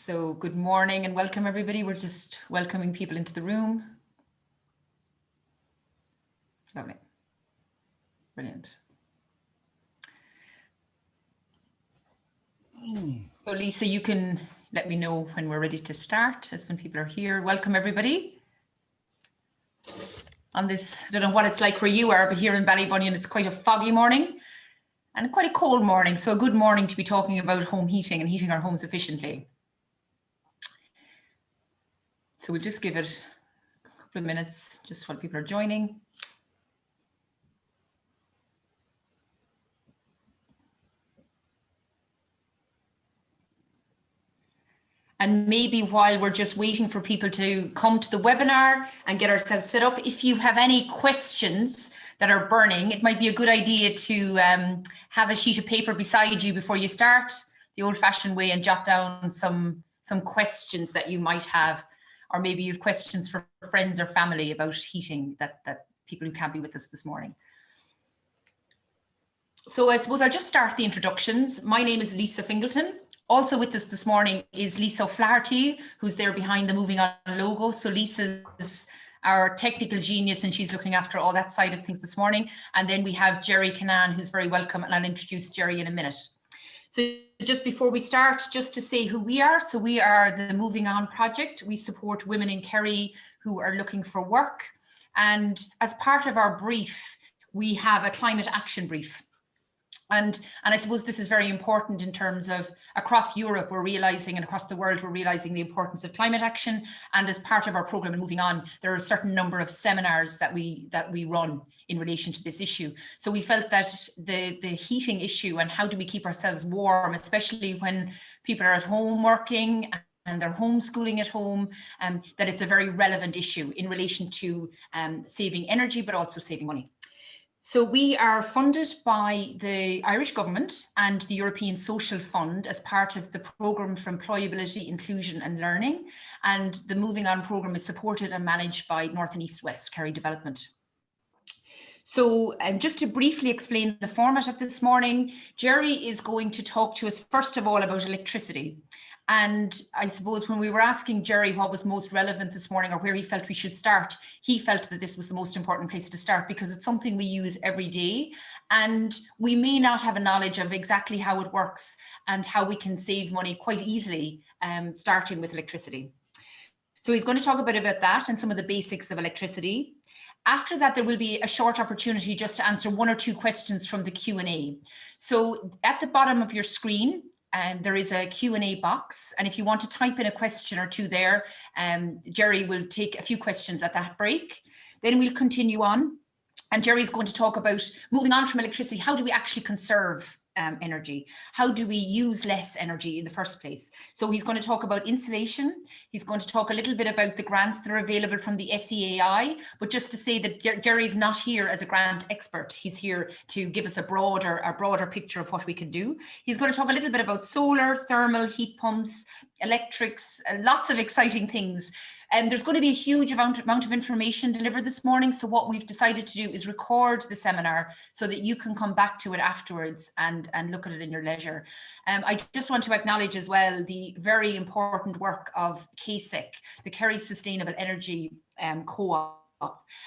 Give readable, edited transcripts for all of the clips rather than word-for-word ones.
So good morning and welcome everybody. We're just welcoming people into the room. Lovely. Brilliant. So Lisa, you can let me know when we're ready to start, as when people are here. Welcome everybody. On this, I don't know what it's like where you are, but here in Ballybunion, it's quite a foggy morning and quite a cold morning. So a good morning to be talking about home heating and heating our homes efficiently. So we'll just give it a couple of minutes just while people are joining. And maybe while we're just waiting for people to come to the webinar and get ourselves set up, if you have any questions that are burning, it might be a good idea to have a sheet of paper beside you before you start the old-fashioned way and jot down some questions that you might have, or maybe you have questions for friends or family about heating that people who can't be with us this morning. So I suppose I'll just start the introductions. My name is Lisa Fingleton. Also with us this morning is Lisa O'Flaherty, who's there behind the Moving On logo. So Lisa's our technical genius and she's looking after all that side of things this morning. And then we have Jerry Canaan, who's very welcome, and I'll introduce Jerry in a minute. So just before we start, just to say who we are. So we are the Moving On Project. We support women in Kerry who are looking for work. And as part of our brief, we have a climate action brief. And I suppose this is very important in terms of across Europe, we're realizing, and across the world, we're realizing the importance of climate action. And as part of our program and Moving On, there are a certain number of seminars that we run in relation to this issue. So we felt that the heating issue and how do we keep ourselves warm, especially when people are at home working and they're homeschooling at home, that it's a very relevant issue in relation to saving energy, but also saving money. So we are funded by the Irish government and the European Social Fund as part of the Programme for Employability, Inclusion and Learning. And the Moving On programme is supported and managed by North and East West Kerry Development. So just to briefly explain the format of this morning, Jerry is going to talk to us first of all about electricity. And I suppose when we were asking Jerry what was most relevant this morning or where he felt we should start, he felt that this was the most important place to start because it's something we use every day. And we may not have a knowledge of exactly how it works and how we can save money quite easily, starting with electricity. So he's going to talk a bit about that and some of the basics of electricity. After that, there will be a short opportunity just to answer one or two questions from the Q&A. So at the bottom of your screen, there is a Q&A box, and if you want to type in a question or two there, Jerry will take a few questions at that break. Then we'll continue on, and Jerry's going to talk about moving on from electricity. How do we actually conserve energy? How do we use less energy in the first place? So he's going to talk about insulation. He's going to talk a little bit about the grants that are available from the SEAI, but just to say that Jerry's not here as a grant expert. He's here to give us a broader picture of what we can do. He's going to talk a little bit about solar, thermal, heat pumps, electrics, lots of exciting things. There's going to be a huge amount of information delivered this morning. So what we've decided to do is record the seminar so that you can come back to it afterwards and look at it in your leisure. I just want to acknowledge as well the very important work of KSEC, the Kerry Sustainable Energy Co-op.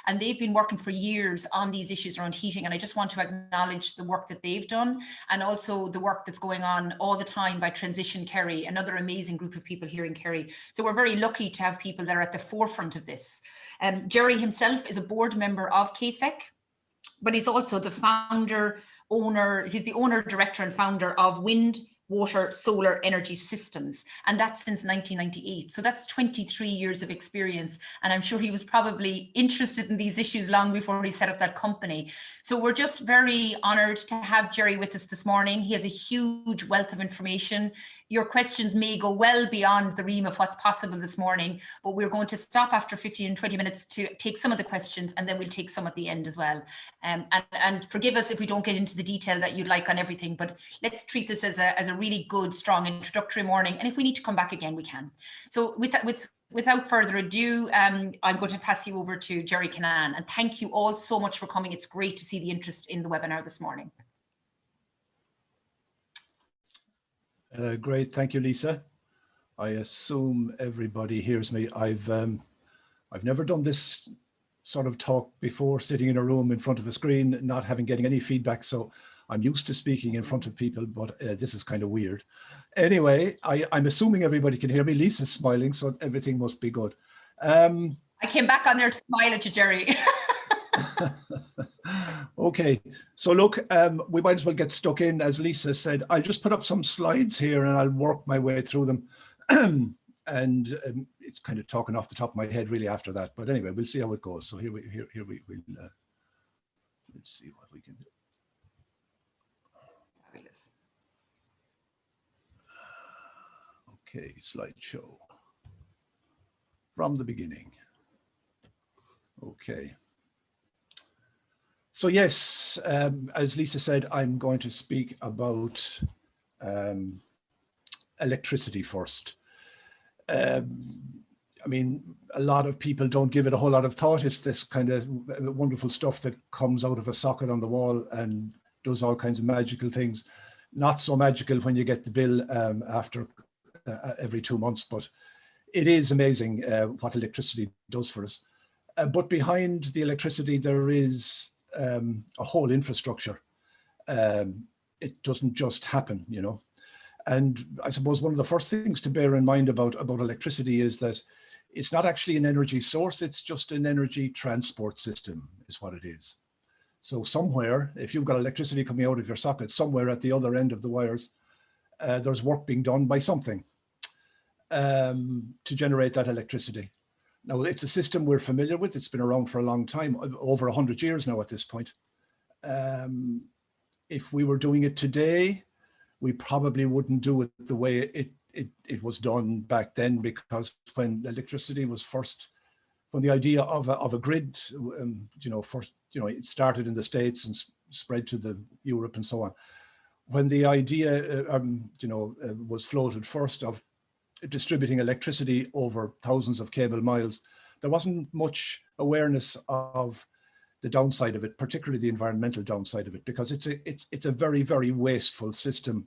And they've been working for years on these issues around heating. And I just want to acknowledge the work that they've done and also the work that's going on all the time by Transition Kerry, another amazing group of people here in Kerry. So we're very lucky to have people that are at the forefront of this. Jerry himself is a board member of KSEC, but he's also the he's the owner, director and founder of Wind, Water, Solar Energy Systems, and that's since 1998. So that's 23 years of experience, and I'm sure he was probably interested in these issues long before he set up that company. So we're just very honored to have Jerry with us this morning. He has a huge wealth of information. Your questions may go well beyond the realm of what's possible this morning, but we're going to stop after 15 and 20 minutes to take some of the questions, and then we'll take some at the end as well. And forgive us if we don't get into the detail that you'd like on everything, but let's treat this as a really good, strong introductory morning. And if we need to come back again, we can. So without further ado, I'm going to pass you over to Jerry Canaan. And thank you all so much for coming. It's great to see the interest in the webinar this morning. Great, thank you, Lisa. I assume everybody hears me. I've never done this sort of talk before, sitting in a room in front of a screen, not getting any feedback. So I'm used to speaking in front of people, but this is kind of weird. Anyway, I'm assuming everybody can hear me. Lisa's smiling, so everything must be good. I came back on there to smile at you, Jerry. Okay, so look, we might as well get stuck in. As Lisa said, I'll just put up some slides here and I'll work my way through them. And it's kind of talking off the top of my head really after that. But anyway, we'll see how it goes. So here we will let's see what we can do. Fabulous. Okay, slideshow from the beginning. Okay. So yes, as Lisa said, I'm going to speak about electricity first. I mean, a lot of people don't give it a whole lot of thought. It's this kind of wonderful stuff that comes out of a socket on the wall and does all kinds of magical things. Not so magical when you get the bill after every 2 months, but it is amazing what electricity does for us. But behind the electricity, there is a whole infrastructure. It doesn't just happen, you know. And I suppose one of the first things to bear in mind about electricity is that it's not actually an energy source, it's just an energy transport system is what it is. So somewhere, if you've got electricity coming out of your socket, somewhere at the other end of the wires, there's work being done by something to generate that electricity. Now, it's a system we're familiar with. It's been around for a long time, over 100 years now at this point. If we were doing it today, we probably wouldn't do it the way it was done back then, because when electricity was first, when the idea of a grid, it started in the States and spread to Europe and so on. When the idea, was floated first of distributing electricity over thousands of cable miles, there wasn't much awareness of the downside of it, particularly the environmental downside of it, because it's a very, very wasteful system.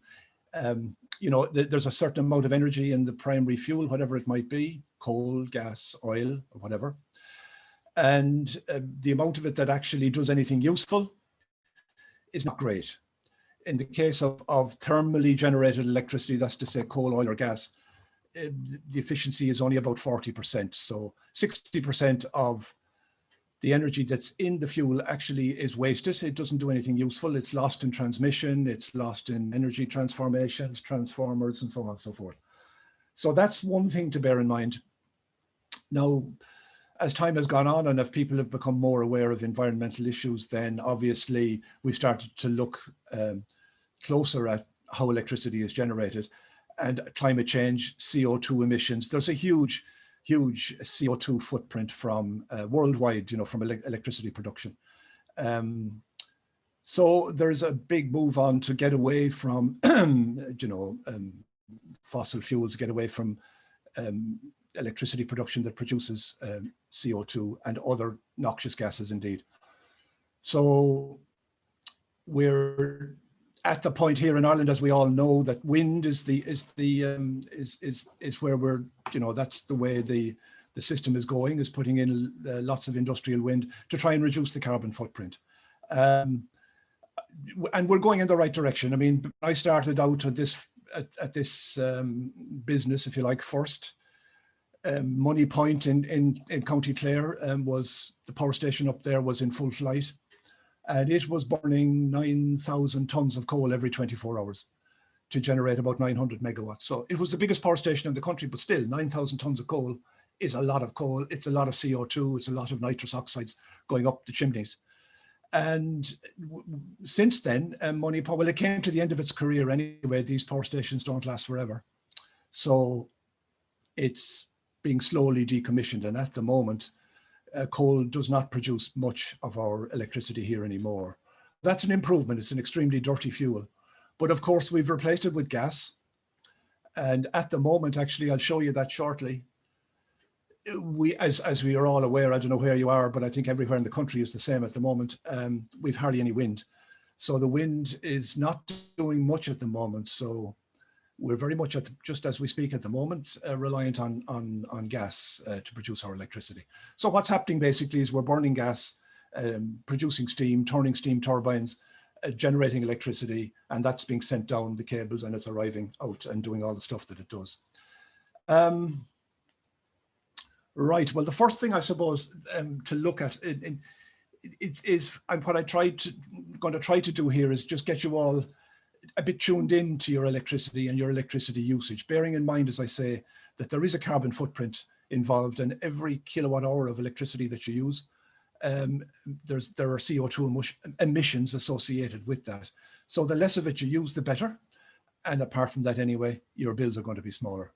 There's a certain amount of energy in the primary fuel, whatever it might be, coal, gas, oil, or whatever. And the amount of it that actually does anything useful is not great. In the case of thermally generated electricity, that's to say coal, oil, or gas, the efficiency is only about 40%. So 60% of the energy that's in the fuel actually is wasted. It doesn't do anything useful. It's lost in transmission, it's lost in energy transformations, transformers, and so on and so forth. So that's one thing to bear in mind. Now, as time has gone on and if people have become more aware of environmental issues, then obviously we started to look closer at how electricity is generated. And climate change, CO2 emissions. There's a huge CO2 footprint from worldwide, from electricity production. So there's a big move on to get away from, fossil fuels, get away from electricity production that produces CO2 and other noxious gases indeed. So we're at the point here in Ireland, as we all know, that wind is where we're, that's the way the system is going, is putting in lots of industrial wind to try and reduce the carbon footprint. And we're going in the right direction. I mean, I started out at this business, if you like, first. Money Point in County Clare was the power station up there was in full flight. And it was burning 9,000 tons of coal every 24 hours to generate about 900 megawatts. So it was the biggest power station in the country, but still 9,000 tons of coal is a lot of coal. It's a lot of CO2. It's a lot of nitrous oxides going up the chimneys. And since then, Money Point, well, it came to the end of its career anyway. These power stations don't last forever. So it's being slowly decommissioned. And at the moment, coal does not produce much of our electricity here anymore. That's an improvement. It's an extremely dirty fuel. But of course, we've replaced it with gas. And at the moment, actually, I'll show you that shortly. As we are all aware, I don't know where you are, but I think everywhere in the country is the same at the moment. We've hardly any wind. So the wind is not doing much at the moment. So we're very much just as we speak at the moment, reliant on gas to produce our electricity. So what's happening basically is we're burning gas, producing steam, turning steam turbines, generating electricity, and that's being sent down the cables and it's arriving out and doing all the stuff that it does. Right, well, the first thing I suppose to look at is what going to try to do here is just get you all a bit tuned in to your electricity and your electricity usage, bearing in mind, as I say, that there is a carbon footprint involved in every kilowatt hour of electricity that you use. There are CO2 emissions associated with that. So the less of it you use, the better. And apart from that anyway, your bills are going to be smaller.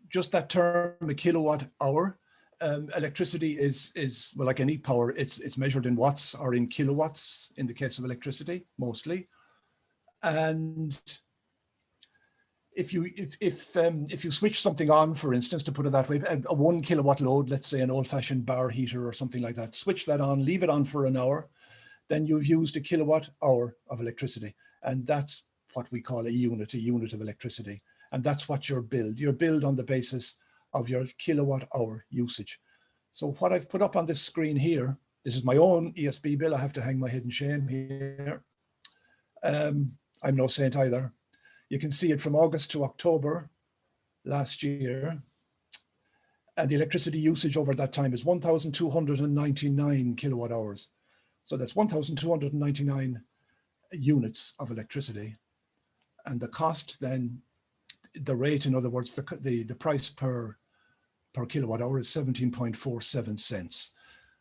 Just that term, a kilowatt hour, electricity is well, like any power, it's measured in watts or in kilowatts in the case of electricity, mostly. And if you switch something on, for instance, to put it that way, a 1 kilowatt load, let's say an old-fashioned bar heater or something like that, switch that on, leave it on for an hour, then you've used a kilowatt hour of electricity. And that's what we call a unit of electricity. And that's what you're billed on the basis of your kilowatt hour usage. So what I've put up on this screen here, this is my own ESB bill. I have to hang my head in shame here. I'm no saint either. You can see it from August to October last year. And the electricity usage over that time is 1,299 kilowatt hours. So that's 1,299 units of electricity. And the cost then, the rate, in other words, the price per kilowatt hour is 17.47 cents.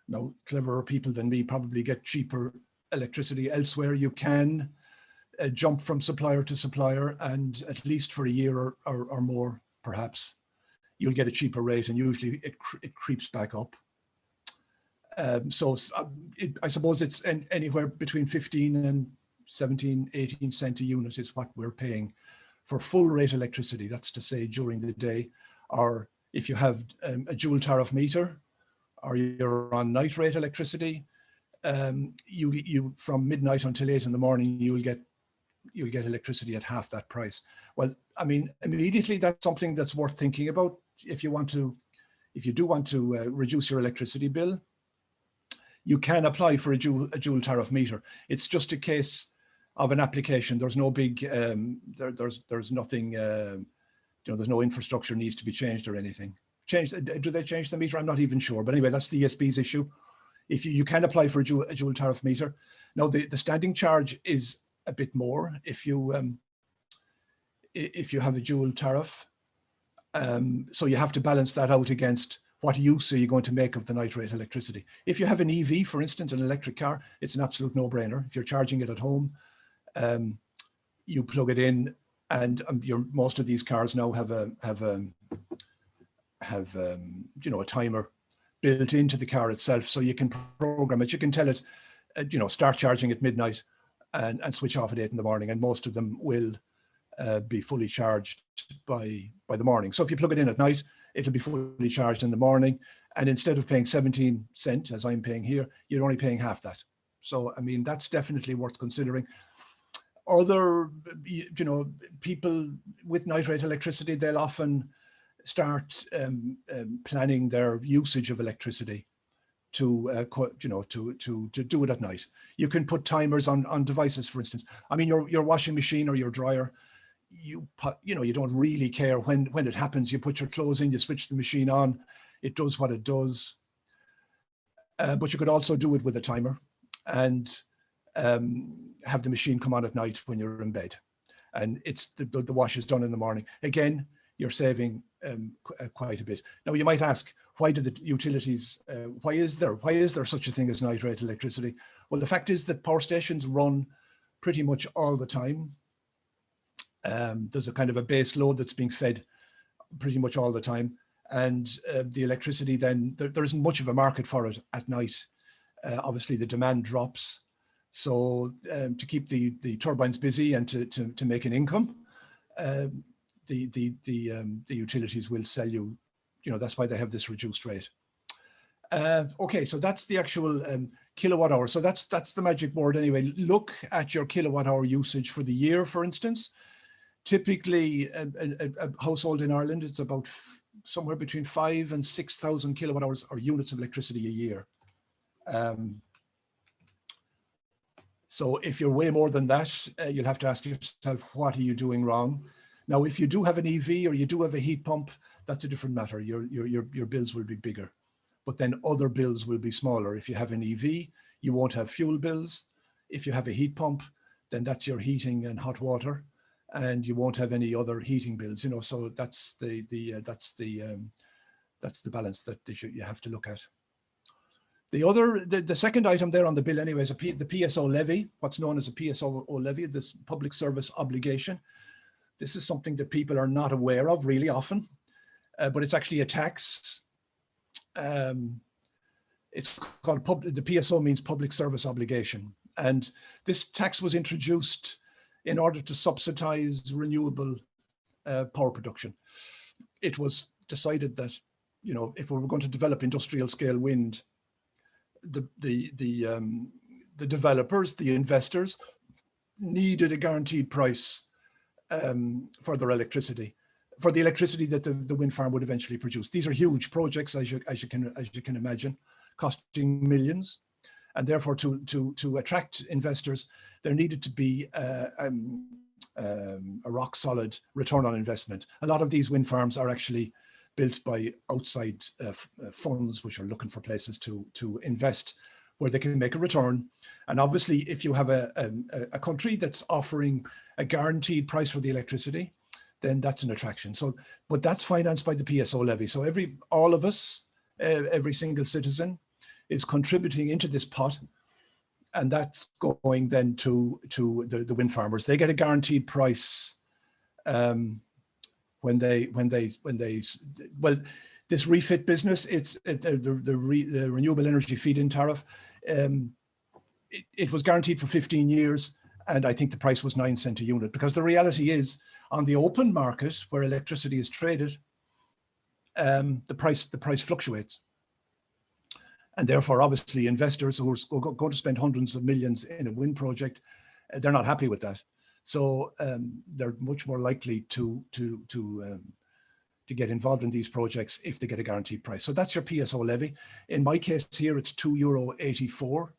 Now, cleverer people than me probably get cheaper electricity elsewhere. You can jump from supplier to supplier, and at least for a year or more, perhaps, you'll get a cheaper rate, and usually it creeps back up. So I suppose it's anywhere between 15 and 17, 18 cents a unit is what we're paying for full rate electricity. That's to say during the day, or if you have a dual tariff meter, or you're on night rate electricity, you from midnight until 8 in the morning, you'll get electricity at half that price. Well, I mean, immediately that's something that's worth thinking about if you do want to reduce your electricity bill. You can apply for a dual tariff meter. It's just a case of an application. There's no big, there's nothing, there's no infrastructure needs to be changed or anything. Do they change the meter? I'm not even sure. But anyway, that's the ESB's issue. If you can apply for a dual tariff meter. Now, the standing charge is a bit more if you have a dual tariff. So you have to balance that out against what use are you going to make of the night rate electricity. If you have an EV, for instance, an electric car, it's an absolute no-brainer. If you're charging it at home, you plug it in, and most of these cars now have a timer built into the car itself, so you can program it. You can tell it, start charging at midnight and switch off at 8 in the morning, and most of them will be fully charged by the morning. So if you plug it in at night, it'll be fully charged in the morning, and instead of paying 17 cents as I'm paying here, you're only paying half that. So I mean, that's definitely worth considering. Other, people with night rate electricity, they'll often start planning their usage of electricity to do it at night. You can put timers on devices, for instance. I mean, your washing machine or your dryer, you don't really care when it happens. You put your clothes in, you switch the machine on, it does what it does. But you could also do it with a timer and have the machine come on at night when you're in bed, and it's the wash is done in the morning. Again, you're saving quite a bit. Now you might ask, why do the utilities? Why is there such a thing as night rate electricity? Well, the fact is that power stations run pretty much all the time. There's a kind of a base load that's being fed pretty much all the time, and the electricity then there isn't much of a market for it at night. Obviously, the demand drops. So to keep the turbines busy and to make an income, the utilities will sell you. That's why they have this reduced rate. Okay, so that's the actual kilowatt hour. So that's the magic word anyway. Look at your kilowatt hour usage for the year, for instance. Typically, a household in Ireland, it's about somewhere between 5,000 and 6,000 kilowatt hours or units of electricity a year. So if you're way more than that, you'll have to ask yourself, what are you doing wrong? Now, if you do have an EV or you do have a heat pump, that's a different matter. Your bills will be bigger, but then other bills will be smaller. If you have an EV, you won't have fuel bills. If you have a heat pump, then that's your heating and hot water, and you won't have any other heating bills. You know, so that's the balance that you have to look at. The second item there on the bill anyway is the PSO levy, what's known as a PSO levy, this public service obligation. This is something that people are not aware of really often, but it's actually a tax. It's called the PSO means public service obligation. And this tax was introduced in order to subsidize renewable power production. It was decided that, you know, if we were going to develop industrial scale wind, the developers, the investors needed a guaranteed price for their electricity, for the electricity that the wind farm would eventually produce. These are huge projects, as you can imagine, costing millions, and therefore to attract investors, there needed to be a rock solid return on investment. A lot of these wind farms are actually built by outside funds which are looking for places to invest where they can make a return. And obviously, if you have a country that's offering a guaranteed price for the electricity, then that's an attraction. So, but that's financed by the PSO levy. So all of us, every single citizen is contributing into this pot, and that's going then to the wind farmers. They get a guaranteed price when they well, this refit business, the renewable energy feed-in tariff, it was guaranteed for 15 years, and I think the price was 9 cents a unit, because the reality is on the open market where electricity is traded, the price fluctuates. And therefore, obviously, investors who are going to spend hundreds of millions in a wind project, they're not happy with that. So they're much more likely to get involved in these projects if they get a guaranteed price. So that's your PSO levy. In my case here, it's €2.84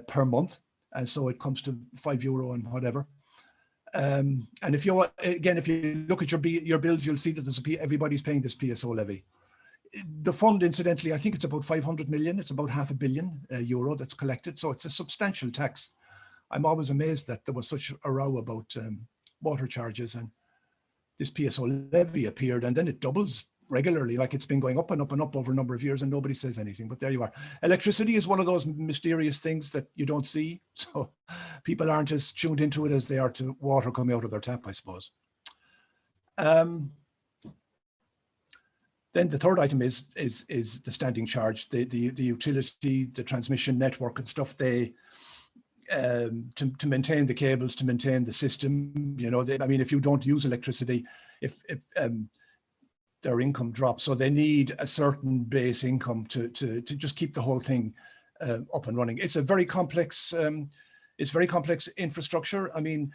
per month, and so it comes to €5 and whatever. And if you look at your bills, you'll see that everybody's paying this PSO levy. The fund, incidentally, I think it's about 500 million. It's about €500 million that's collected. So it's a substantial tax. I'm always amazed that there was such a row about water charges, and this PSO levy appeared, and then it doubles regularly, like it's been going up and up and up over a number of years, and nobody says anything. But there you are. Electricity is one of those mysterious things that you don't see. So people aren't as tuned into it as they are to water coming out of their tap, I suppose. Then the third item is the standing charge, the utility, the transmission network and stuff. They to maintain the cables, to maintain the system, you know, I mean, if you don't use electricity, if their income drops, so they need a certain base income to just keep the whole thing up and running. It's a very complex, infrastructure. I mean,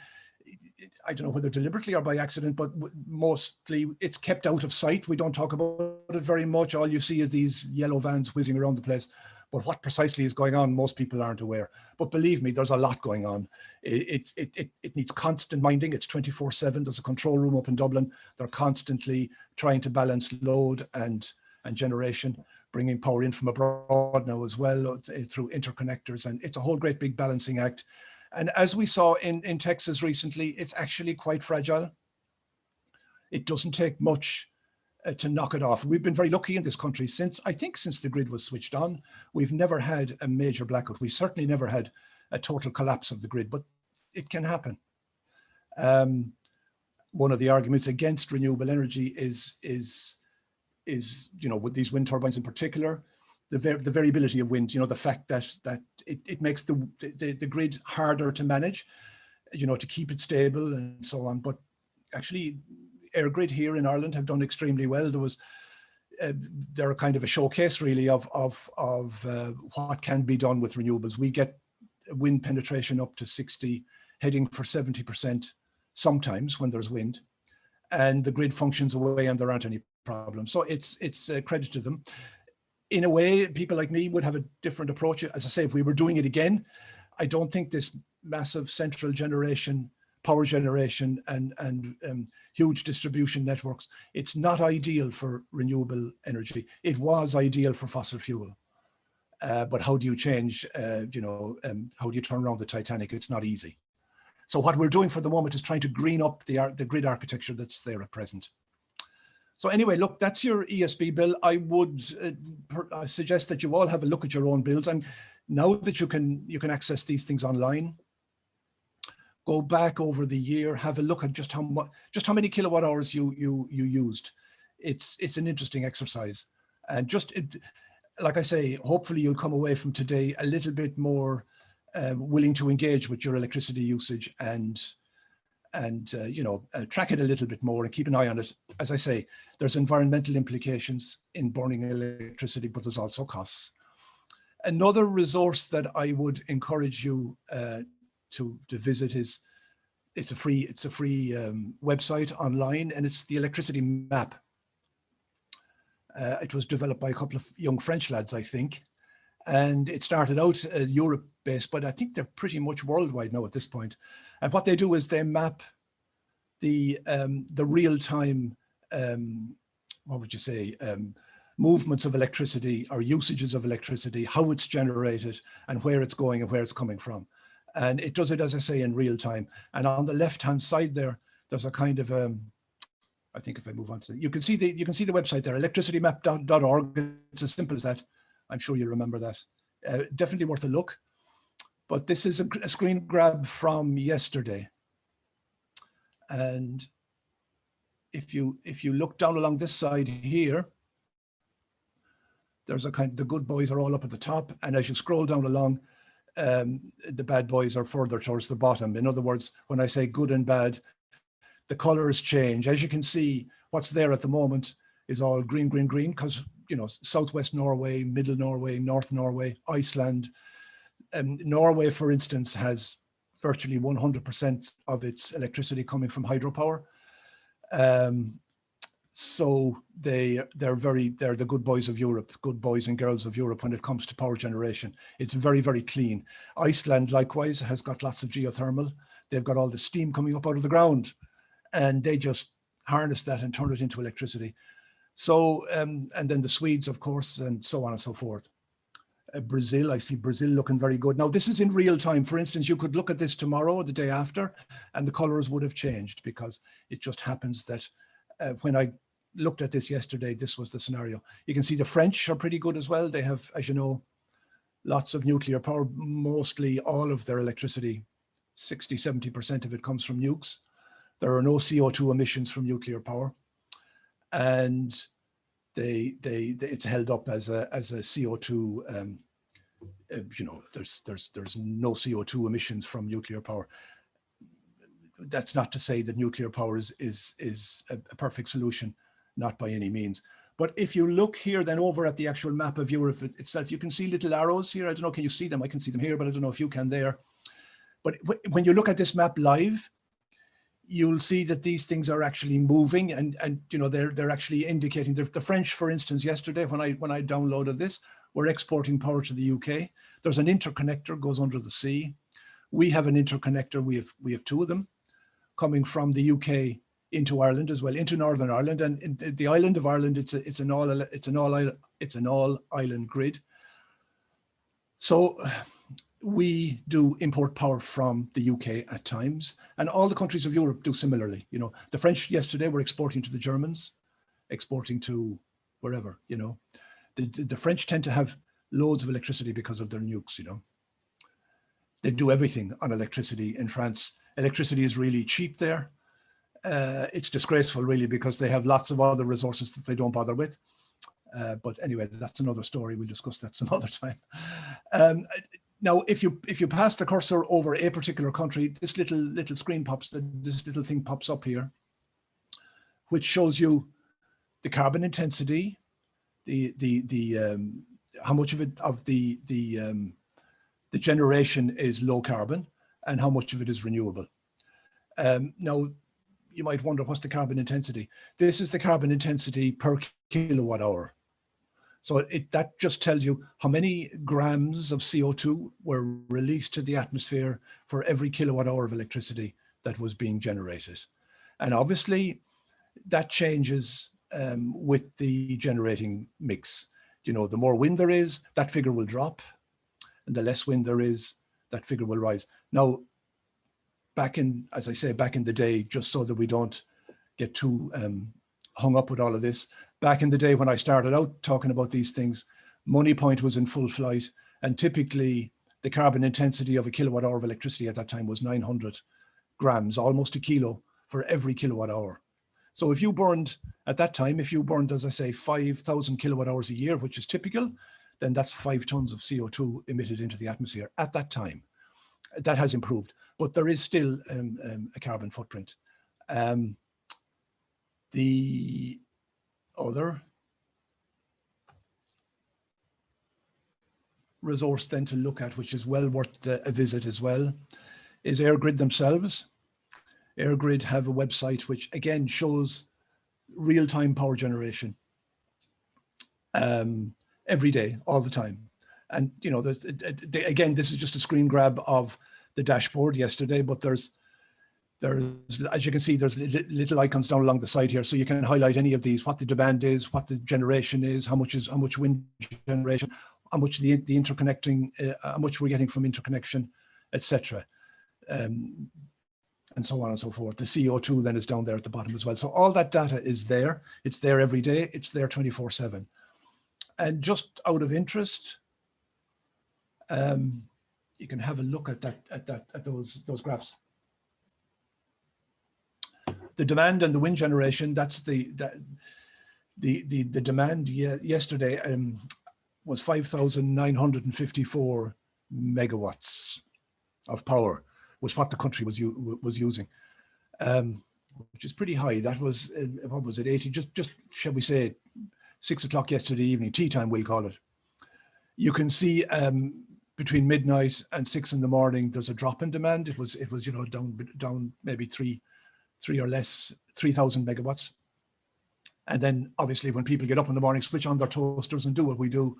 I don't know whether deliberately or by accident, but mostly it's kept out of sight. We don't talk about it very much. All you see is these yellow vans whizzing around the place. But what precisely is going on, most people aren't aware. But believe me, there's a lot going on. It needs constant minding. It's 24/7. There's a control room up in Dublin. They're constantly trying to balance load and generation, bringing power in from abroad now as well through interconnectors. And it's a whole great big balancing act. And as we saw in Texas recently, it's actually quite fragile. It doesn't take much to knock it off. We've been very lucky in this country since the grid was switched on. We've never had a major blackout. We certainly never had a total collapse of the grid, but it can happen. One of the arguments against renewable energy is you know, with these wind turbines in particular, the variability of wind, you know, the fact that it makes the grid harder to manage, you know, to keep it stable and so on. But actually, EirGrid here in Ireland have done extremely well. There was, they're kind of a showcase really of what can be done with renewables. We get wind penetration up to 60, heading for 70% sometimes when there's wind, and the grid functions away and there aren't any problems. So it's a credit to them. In a way, people like me would have a different approach. As I say, if we were doing it again, I don't think this massive central generation, power generation and huge distribution networks, it's not ideal for renewable energy. It was ideal for fossil fuel. But how do you change, how do you turn around the Titanic? It's not easy. So what we're doing for the moment is trying to green up the grid architecture that's there at present. So anyway, look, that's your ESB bill. I would suggest that you all have a look at your own bills. And now that you can access these things online, go back over the year, have a look at just how many kilowatt hours you used. It's an interesting exercise. And like I say, hopefully you'll come away from today a little bit more willing to engage with your electricity usage and track it a little bit more and keep an eye on it. As I say, there's environmental implications in burning electricity, but there's also costs. Another resource that I would encourage you to visit is it's a free website online, and it's the electricity map. It was developed by a couple of young French lads, I think, and it started out Europe-based, but I think they're pretty much worldwide now at this point. And what they do is they map the real-time, what would you say, movements of electricity or usages of electricity, how it's generated and where it's going and where it's coming from. And it does it, as I say, in real time. And on the left-hand side there's a kind of, I think if I move on to, you can see the website there, electricitymap.org. It's as simple as that. I'm sure you remember that. Definitely worth a look. But this is a screen grab from yesterday. And if you look down along this side here, there's the good boys are all up at the top. And as you scroll down along, the bad boys are further towards the bottom. In other words, when I say good and bad, the colors change. As you can see, what's there at the moment is all green, green, green, because, Southwest Norway, Middle Norway, North Norway, Iceland. Norway, for instance, has virtually 100% of its electricity coming from hydropower. So they're the good boys of Europe, good boys and girls of Europe when it comes to power generation. It's very, very clean. Iceland, likewise, has got lots of geothermal. They've got all the steam coming up out of the ground, and they just harness that and turn it into electricity. So, and then the Swedes, of course, and so on and so forth. Brazil, I see Brazil looking very good. Now, this is in real time. For instance, you could look at this tomorrow or the day after, and the colors would have changed, because it just happens that when I looked at this yesterday, this was the scenario. You can see the French are pretty good as well. They have, as you know, lots of nuclear power. Mostly all of their electricity, 60, 70% of it comes from nukes. There are no CO2 emissions from nuclear power. And it's held up as a CO2, there's no CO2 emissions from nuclear power. That's not to say that nuclear power is a perfect solution, not by any means. But if you look here then over at the actual map of Europe itself, you can see little arrows here. I don't know, can you see them? I can see them here, but I don't know if you can there. But when you look at this map live, you'll see that these things are actually moving, and they're actually indicating. The French, for instance, yesterday when I downloaded this, were exporting power to the UK. There's an interconnector goes under the sea. We have an interconnector. We have two of them coming from the UK into Ireland as well, into Northern Ireland, and in the island of Ireland, it's an all island grid. So we do import power from the UK at times, and all the countries of Europe do similarly. The French yesterday were exporting to the Germans, exporting to wherever. The French tend to have loads of electricity because of their nukes. They do everything on electricity in France. Electricity is really cheap there. It's disgraceful, really, because they have lots of other resources that they don't bother with. But anyway, that's another story. We'll discuss that some other time. Now, if you pass the cursor over a particular country, this little screen this little thing pops up here, which shows you the carbon intensity how much of it of the generation is low carbon and how much of it is renewable. Now, you might wonder, what's the carbon intensity? This is the carbon intensity per kilowatt hour. So that just tells you how many grams of CO2 were released to the atmosphere for every kilowatt hour of electricity that was being generated. And obviously that changes with the generating mix. You know, the more wind there is, that figure will drop, and the less wind there is, that figure will rise. Now, back in, as I say, back in the day, just so that we don't get too hung up with all of this, back in the day when I started out talking about these things, Moneypoint was in full flight, and typically the carbon intensity of a kilowatt hour of electricity at that time was 900 grams, almost a kilo for every kilowatt hour. So if you burned, at that time, if you burned, as I say, 5,000 kilowatt hours a year, which is typical, then that's 5 tons of CO2 emitted into the atmosphere at that time. That has improved, but there is still a carbon footprint. The other resource then to look at, which is well worth a visit as well, is EirGrid themselves. EirGrid have a website which again shows real-time power generation every day, all the time. And you know, again, this is just a screen grab of the dashboard yesterday, but there's, as you can see, there's little icons down along the side here, so you can highlight any of these, what the demand is, what the generation is, how much wind generation, how much the interconnecting, how much we're getting from interconnection, etc. And so on and so forth. The CO2 then is down there at the bottom as well. So all that data is there. It's there every day. It's there 24/7. And just out of interest, you can have a look at those graphs. The demand and the wind generation, that's the demand yesterday was 5,954 megawatts of power was what the country was using, which is pretty high. That was, what was it, 80, just shall we say 6 o'clock yesterday evening, tea time we'll call it. You can see between midnight and 6 in the morning, there's a drop in demand. It was you know, down maybe three or less, 3,000 megawatts. And then obviously when people get up in the morning, switch on their toasters and do what we do,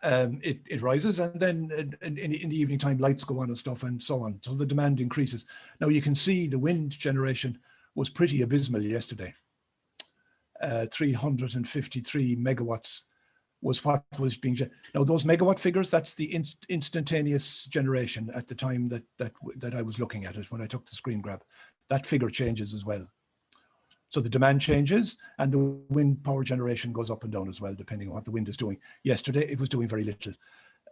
it rises, and then in the evening time lights go on and stuff and so on. So the demand increases. Now you can see the wind generation was pretty abysmal yesterday. 353 megawatts was what was being, now those megawatt figures, that's the instantaneous generation at the time that I was looking at it when I took the screen grab. That figure changes as well. So the demand changes and the wind power generation goes up and down as well, depending on what the wind is doing. Yesterday, it was doing very little.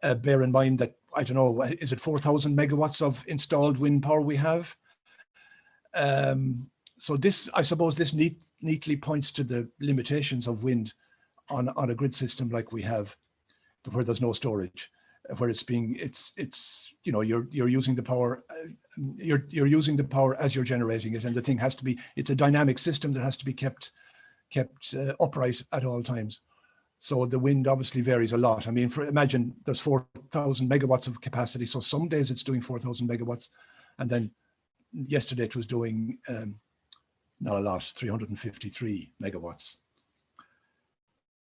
Bear in mind that, I don't know, is it 4,000 megawatts of installed wind power we have? So this, I suppose this neatly points to the limitations of wind on a grid system like we have, where there's no storage, where it's you know, you're using the power, you're using the power as you're generating it, and the thing has to be, it's a dynamic system that has to be kept upright at all times. So the wind obviously varies a lot. I mean, imagine there's 4,000 megawatts of capacity. So some days it's doing 4,000 megawatts, and then yesterday it was doing not a lot, 353 megawatts.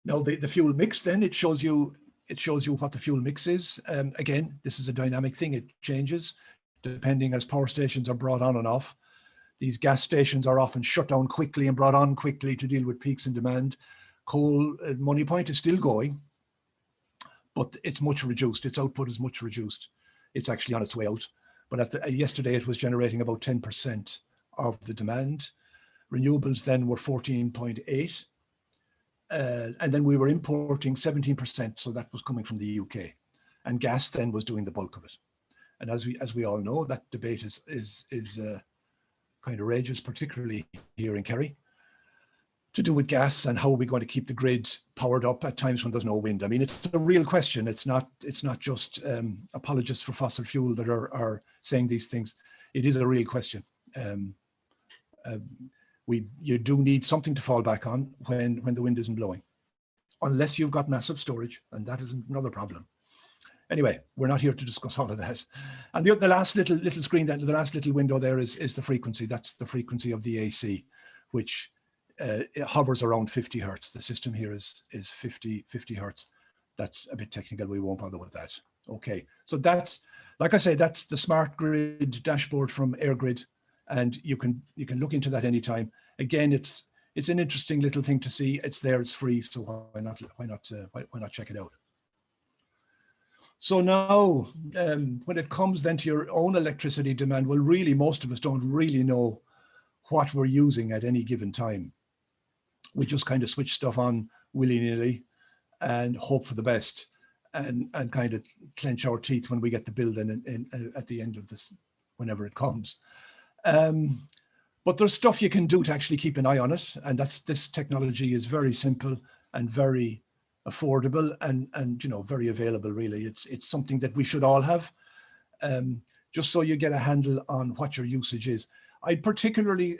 Now the fuel mix, then it shows you what the fuel mix is. Again, this is a dynamic thing. It changes depending as power stations are brought on and off. These gas stations are often shut down quickly and brought on quickly to deal with peaks in demand. Coal, Moneypoint is still going, but it's much reduced. Its output is much reduced. It's actually on its way out. But yesterday it was generating about 10% of the demand. Renewables then were 14.8. And then we were importing 17%, so that was coming from the UK, and gas then was doing the bulk of it. And as we all know, that debate is kind of rages, particularly here in Kerry, to do with gas and how are we going to keep the grid powered up at times when there's no wind. I mean, it's a real question. It's not just apologists for fossil fuel that are saying these things. It is a real question. You do need something to fall back on when the wind isn't blowing. unless you've got massive storage, and that is another problem. Anyway, we're not here to discuss all of that. And the last little screen, the last little window there is the frequency. That's the frequency of the AC, which it hovers around 50 hertz. The system here is 50 hertz. That's a bit technical. We won't bother with that. Okay, so that's, like I say, that's the smart grid dashboard from EirGrid, and you can look into that anytime. Again, it's an interesting little thing to see. It's there, it's free, so why not check it out? So now, when it comes then to your own electricity demand, well, really, most of us don't really know what we're using at any given time. We just kind of switch stuff on willy-nilly and hope for the best, and kind of clench our teeth when we get the bill then at the end of this, whenever it comes. But there's stuff you can do to actually keep an eye on it, and this technology is very simple and very affordable and you know, very available. Really, it's something that we should all have, just so you get a handle on what your usage is. I particularly,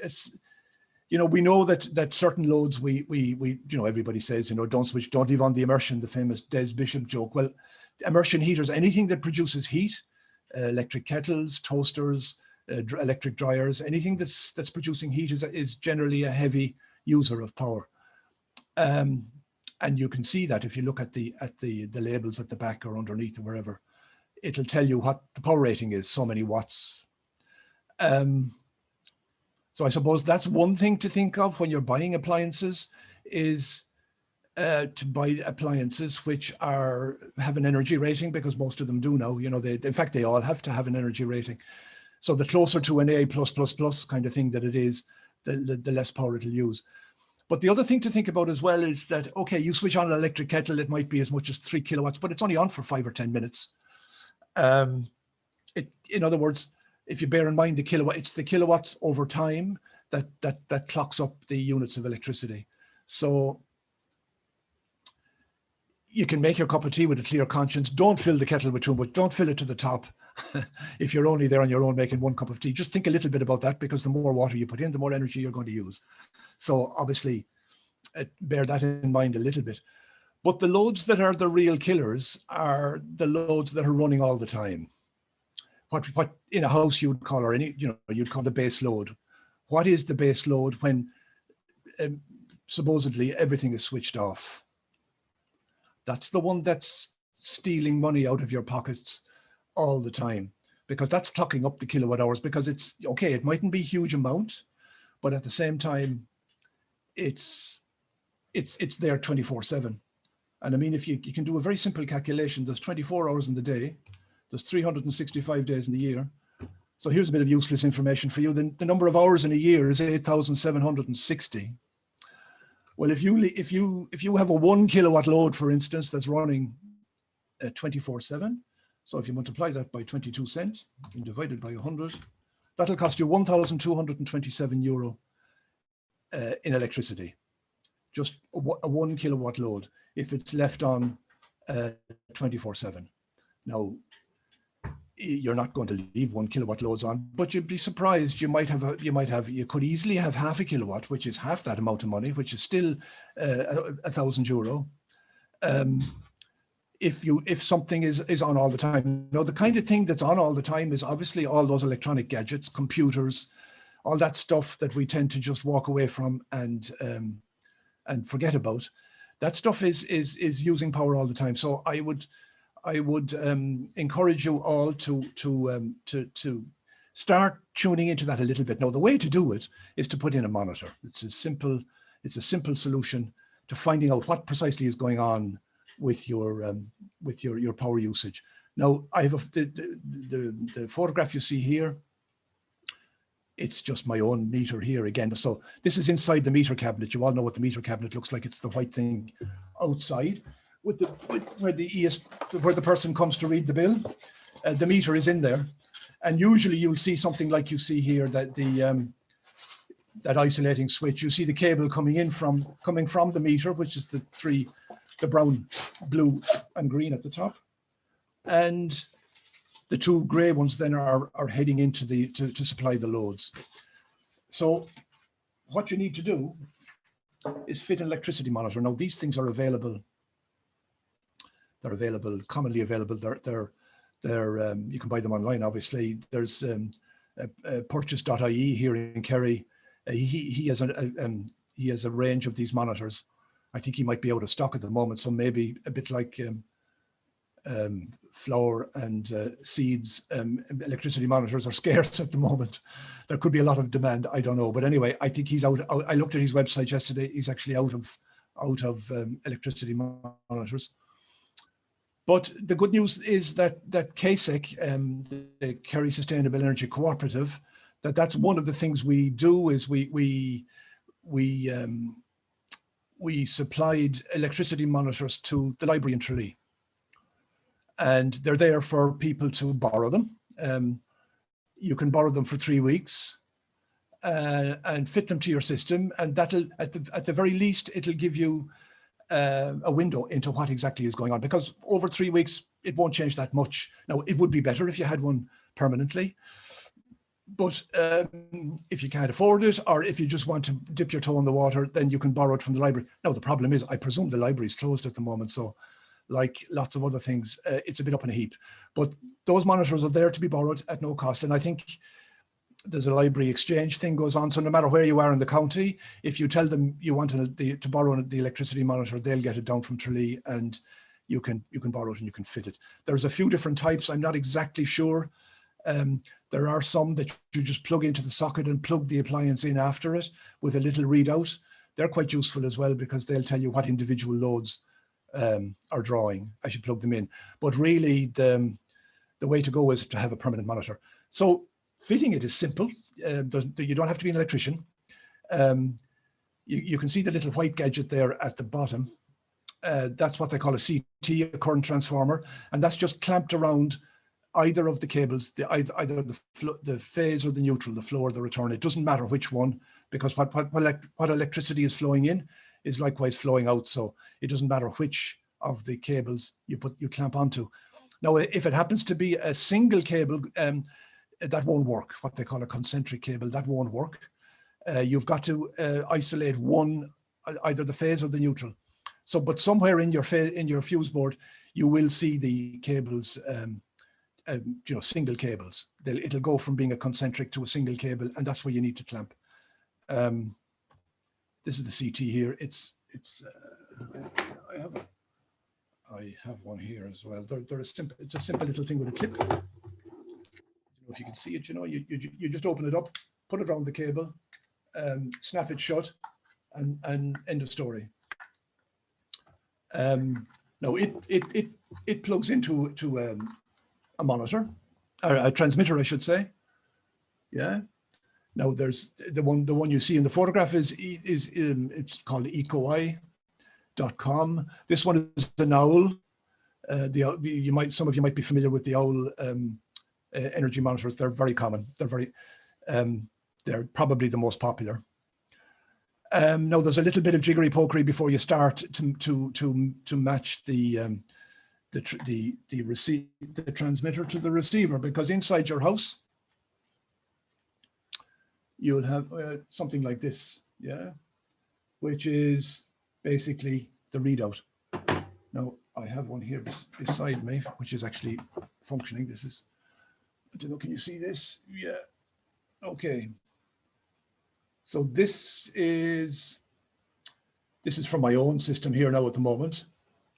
you know, we know that certain loads we you know, everybody says, you know, don't leave on the immersion, the famous Des Bishop joke. Well, immersion heaters, anything that produces heat, electric kettles, toasters, electric dryers, anything that's producing heat is generally a heavy user of power. And you can see that if you look at the labels at the back or underneath or wherever, it'll tell you what the power rating is, so many watts. So I suppose that's one thing to think of when you're buying appliances, is to buy appliances which have an energy rating, because most of them do now. You know, in fact, they all have to have an energy rating. So the closer to an A+++ kind of thing that it is, the less power it'll use. But the other thing to think about as well is that, okay, you switch on an electric kettle, it might be as much as 3 kilowatts, but it's only on for 5 or 10 minutes. In other words, if you bear in mind the kilowatt, it's the kilowatts over time that clocks up the units of electricity. So you can make your cup of tea with a clear conscience. Don't fill the kettle with too much. Don't fill it to the top. If you're only there on your own making 1 cup of tea, just think a little bit about that, because the more water you put in, the more energy you're going to use. So obviously, bear that in mind a little bit. But the loads that are the real killers are the loads that are running all the time. What in a house you would call, or you'd call the base load. What is the base load when supposedly everything is switched off? That's the one that's stealing money out of your pockets all the time, because that's clocking up the kilowatt hours, because it's okay, it mightn't be a huge amount, but at the same time, it's there 24/7. And I mean, if you can do a very simple calculation, there's 24 hours in the day, there's 365 days in the year. So here's a bit of useless information for you. The number of hours in a year is 8,760. Well, if you have a 1 kilowatt load, for instance, that's running 24/7, so if you multiply that by 22 cents and divide it by 100, that'll cost you 1,227 euro in electricity. Just a 1 kilowatt load, if it's left on 24/7. Now, you're not going to leave 1 kilowatt loads on, but you'd be surprised. You could easily have half a kilowatt, which is half that amount of money, which is still 1,000 euro. If something is on all the time. Now, the kind of thing that's on all the time is obviously all those electronic gadgets, computers, all that stuff that we tend to just walk away from and forget about. That stuff is using power all the time. So I would encourage you all to start tuning into that a little bit. Now, the way to do it is to put in a monitor. It's a simple solution to finding out what precisely is going on with your power usage. Now, I have the photograph you see here. It's just my own meter here again. So this is inside the meter cabinet. You all know what the meter cabinet looks like. It's the white thing outside where the person comes to read the bill. The meter is in there, and usually you'll see something like you see here, that that isolating switch. You see the cable coming from the meter, which is the brown, blue, and green at the top, and the 2 gray ones then are heading into to supply the loads. So what you need to do is fit an electricity monitor. Now, these things are available They're available, commonly available. You can buy them online, obviously. There's purchase.ie here in Kerry. He has a range of these monitors. I think he might be out of stock at the moment, so maybe a bit like flour and seeds, electricity monitors are scarce at the moment. There could be a lot of demand, I don't know. But anyway, I think he's out. I looked at his website yesterday. He's actually out of electricity monitors. But the good news is that KSEC, the Kerry Sustainable Energy Cooperative, that's one of the things we do is we supplied electricity monitors to the library in Tralee. And they're there for people to borrow them. You can borrow them for 3 weeks and fit them to your system. And that'll, at the very least, it'll give you a window into what exactly is going on, because over 3 weeks, it won't change that much. Now, it would be better if you had one permanently. But if you can't afford it, or if you just want to dip your toe in the water, then you can borrow it from the library. Now, the problem is, I presume the library is closed at the moment. So like lots of other things, it's a bit up in a heap. But those monitors are there to be borrowed at no cost. And I think there's a library exchange thing goes on. So no matter where you are in the county, if you tell them you want to borrow the electricity monitor, they'll get it down from Tralee and you can borrow it and you can fit it. There's a few different types. I'm not exactly sure. There are some that you just plug into the socket and plug the appliance in after it with a little readout. They're quite useful as well because they'll tell you what individual loads are drawing as you plug them in. But really the way to go is to have a permanent monitor. So fitting it is simple. You don't have to be an electrician. You can see the little white gadget there at the bottom. That's what they call a CT, a current transformer. And that's just clamped around either of the cables, either the phase or the neutral, the flow or the return. It doesn't matter which one, because what electricity is flowing in is likewise flowing out. So it doesn't matter which of the cables you clamp onto. Now, if it happens to be a single cable, that won't work. What they call a concentric cable, that won't work. You've got to isolate one, either the phase or the neutral. So, but somewhere in your fuse board, you will see the cables, single cables. It'll go from being a concentric to a single cable, and that's where you need to clamp. This is the CT here. I have one here as well. It's a simple little thing with a clip. I don't know if you can see it. You just open it up, put it around the cable, snap it shut, and end of story. No, it plugs into a monitor, or a transmitter, I should say. Yeah. Now there's the one you see in the photograph is it's called EcoEye.com. This one is an OWL. Some of you might be familiar with the OWL energy monitors. They're very common. They're probably the most popular. Now there's a little bit of jiggery pokery before you start to match the transmitter to the receiver, because inside your house you'll have something like this, yeah, which is basically the readout. Now I have one here beside me, which is actually functioning. This is, I don't know, can you see this? Yeah, okay. So this is from my own system here now at the moment.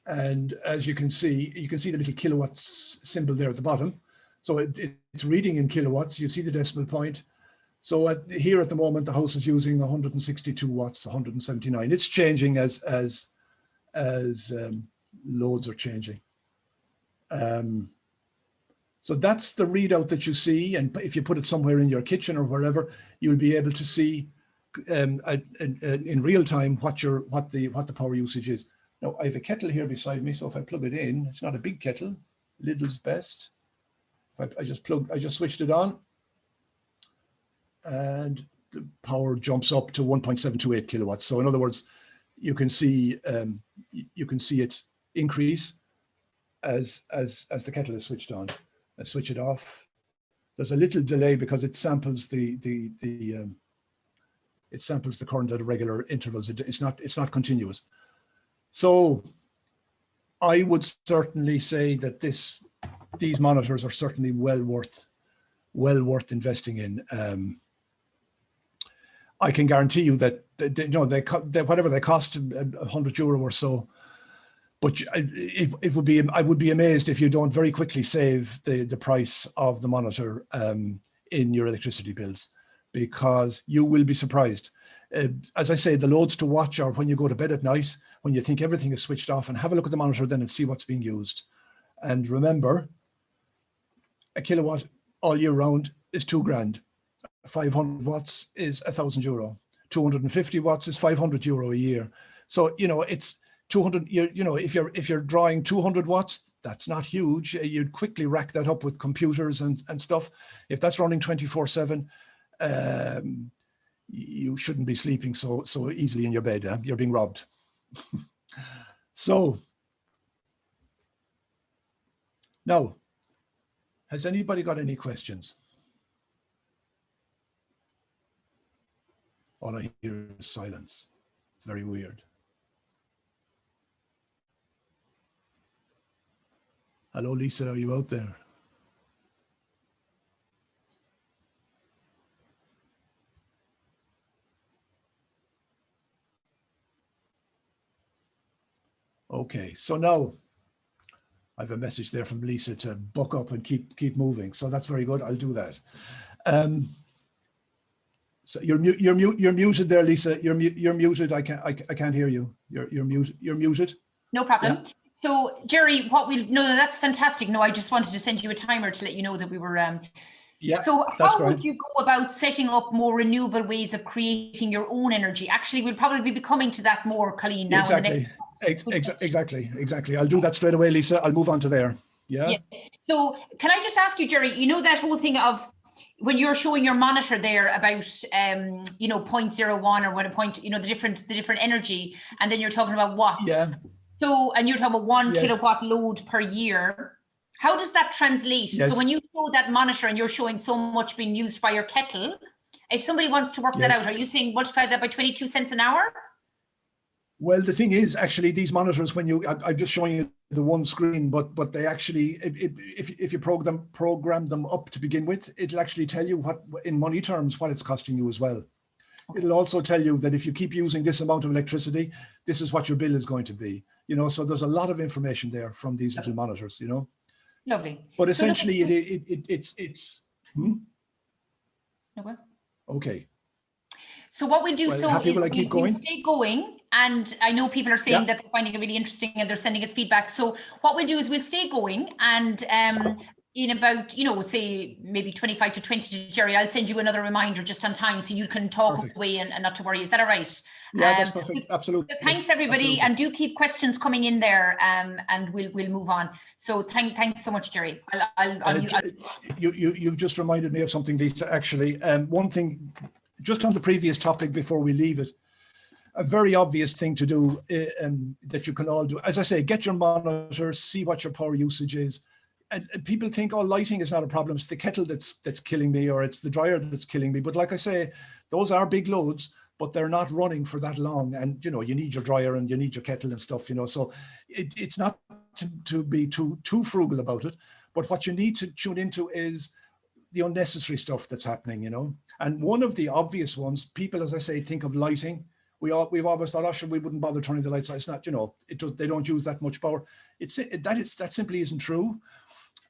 And as you can see the little kilowatts symbol there at the bottom. So it's reading in kilowatts. You see the decimal point. So here at the moment, the house is using 162 watts, 179. It's changing as loads are changing. So that's the readout that you see. And if you put it somewhere in your kitchen or wherever, you'll be able to see in real time what the power usage is. Now I have a kettle here beside me, so if I plug it in, it's not a big kettle. Lidl's best. If I just switched it on, and the power jumps up to 1.728 kilowatts. So in other words, you can see it increase as the kettle is switched on. I switch it off. There's a little delay because it samples the current at regular intervals. It's not continuous. So I would certainly say that these monitors are certainly well worth investing in. I can guarantee you that whatever they cost, €100 or so. But it would be, I would be amazed if you don't very quickly save the price of the monitor in your electricity bills, because you will be surprised. As I say, the loads to watch are when you go to bed at night, when you think everything is switched off, and have a look at the monitor then and see what's being used. And remember, a kilowatt all year round is $2,000. 500 watts is €1,000. 250 watts is €500 a year. So, it's 200, if you're drawing 200 watts, that's not huge. You'd quickly rack that up with computers and stuff. If that's running 24/7, you shouldn't be sleeping so easily in your bed. You're being robbed. So now, has anybody got any questions? All I hear is silence. It's very weird. Hello, Lisa, are you out there? Okay, so now I have a message there from Lisa to buck up and keep moving. So that's very good. I'll do that. So you're muted there, Lisa. You're muted. I can't hear you. You're muted. No problem. Yeah. So Jerry, no, that's fantastic. No, I just wanted to send you a timer to let you know that we were. Yeah. So how would you go about setting up more renewable ways of creating your own energy? Actually, we'll probably be coming to that more, Colleen. Now exactly. Exactly. I'll do that straight away, Lisa. I'll move on to there. Yeah. So can I just ask you, Jerry? You know that whole thing of when you're showing your monitor there about 0.01 or what a point, the different energy, and then you're talking about watts. Yeah. So, and you're talking about 1 kilowatt load per year. How does that translate? Yes. So when you show that monitor and you're showing so much being used by your kettle, if somebody wants to work that out, are you saying multiply that by 22 cents an hour? Well, the thing is, actually, these monitors, I'm just showing you the one screen, but they actually, if you program them up to begin with, it'll actually tell you what, in money terms, what it's costing you as well. Okay. It'll also tell you that if you keep using this amount of electricity, this is what your bill is going to be. So there's a lot of information there from these little monitors. Lovely. But essentially, it's. Okay. So what we'll do, we'll stay going. And I know people are saying that they're finding it really interesting and they're sending us feedback. So what we'll do is we'll stay going, and in about, say maybe 25 to 20 to Jerry, I'll send you another reminder just on time so you can talk away and not to worry. Is that all right? Yeah, that's perfect. Absolutely. So thanks everybody. Absolutely. And do keep questions coming in there, and we'll move on. So thanks so much, Jerry. You've just reminded me of something, Lisa, actually. One thing, just on the previous topic before we leave it, a very obvious thing to do that you can all do. As I say, get your monitor, see what your power usage is. And people think, oh, lighting is not a problem. It's the kettle that's killing me, or it's the dryer that's killing me. But like I say, those are big loads, but they're not running for that long. And, you need your dryer and you need your kettle and stuff, so it's not to be too frugal about it. But what you need to tune into is the unnecessary stuff that's happening, And one of the obvious ones, people, as I say, think of lighting. We've always thought, we wouldn't bother turning the lights on. It's not, they don't use that much power. That simply isn't true.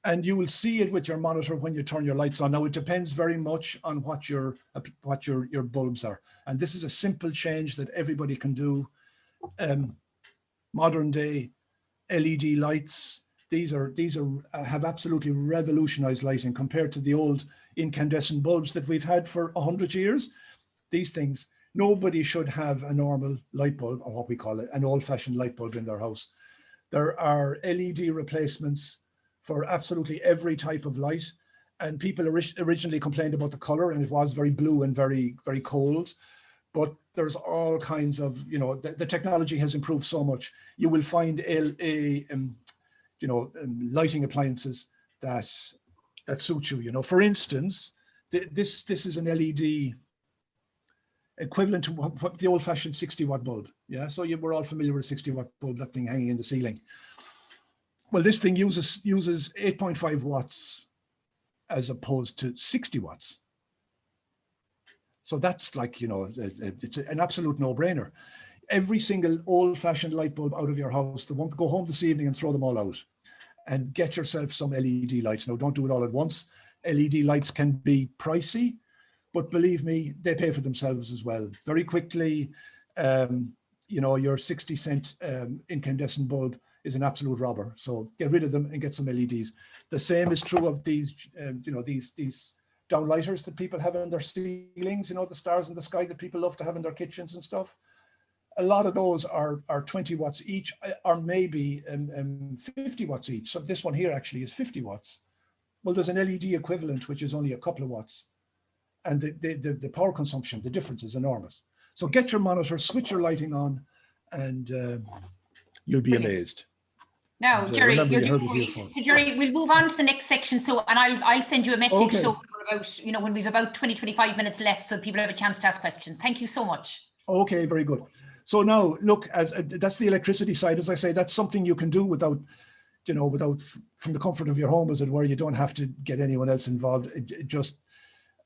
And you will see it with your monitor when you turn your lights on. Now, it depends very much on what your bulbs are. And this is a simple change that everybody can do. Modern day LED lights, these have absolutely revolutionized lighting compared to the old incandescent bulbs that we've had for 100 years. These things, nobody should have a normal light bulb, or what we call it, an old-fashioned light bulb in their house. There are LED replacements for absolutely every type of light. And people originally complained about the color, and it was very blue and very, very cold. But there's all kinds of, the technology has improved so much. You will find lighting appliances that suit you. For instance, this is an LED equivalent to what the old-fashioned 60-watt bulb. Yeah, so we're all familiar with a 60-watt bulb, that thing hanging in the ceiling. Well, this thing uses 8.5 watts as opposed to 60 watts. So that's like, you know, it's an absolute no-brainer. Every single old-fashioned light bulb out of your house, the one to go home this evening and throw them all out and get yourself some LED lights. Now, don't do it all at once. LED lights can be pricey, but believe me, they pay for themselves as well. Very quickly, you know, your 60-cent incandescent bulb is an absolute robber. So get rid of them and get some LEDs. The same is true of these, you know, these downlighters that people have in their ceilings, you know, the stars in the sky that people love to have in their kitchens and stuff. A lot of those are 20 watts each, or maybe 50 watts each. So this one here actually is 50 watts. Well, there's an LED equivalent, which is only a couple of watts. And the power consumption, the difference is enormous. So get your monitor, switch your lighting on, and you'll be amazed. Now, And, Jerry, remember, you're you heard doing it here great. first. So, Jerry, we'll move on to the next section. So, and I'll send you a message. Okay. So, about, you know, when we've about 20, 25 minutes left, so people have a chance to ask questions. Thank you so much. Okay, very good. So now, look, as that's the electricity side. As I say, that's something you can do without, you know, from the comfort of your home, as it were. You don't have to get anyone else involved. Just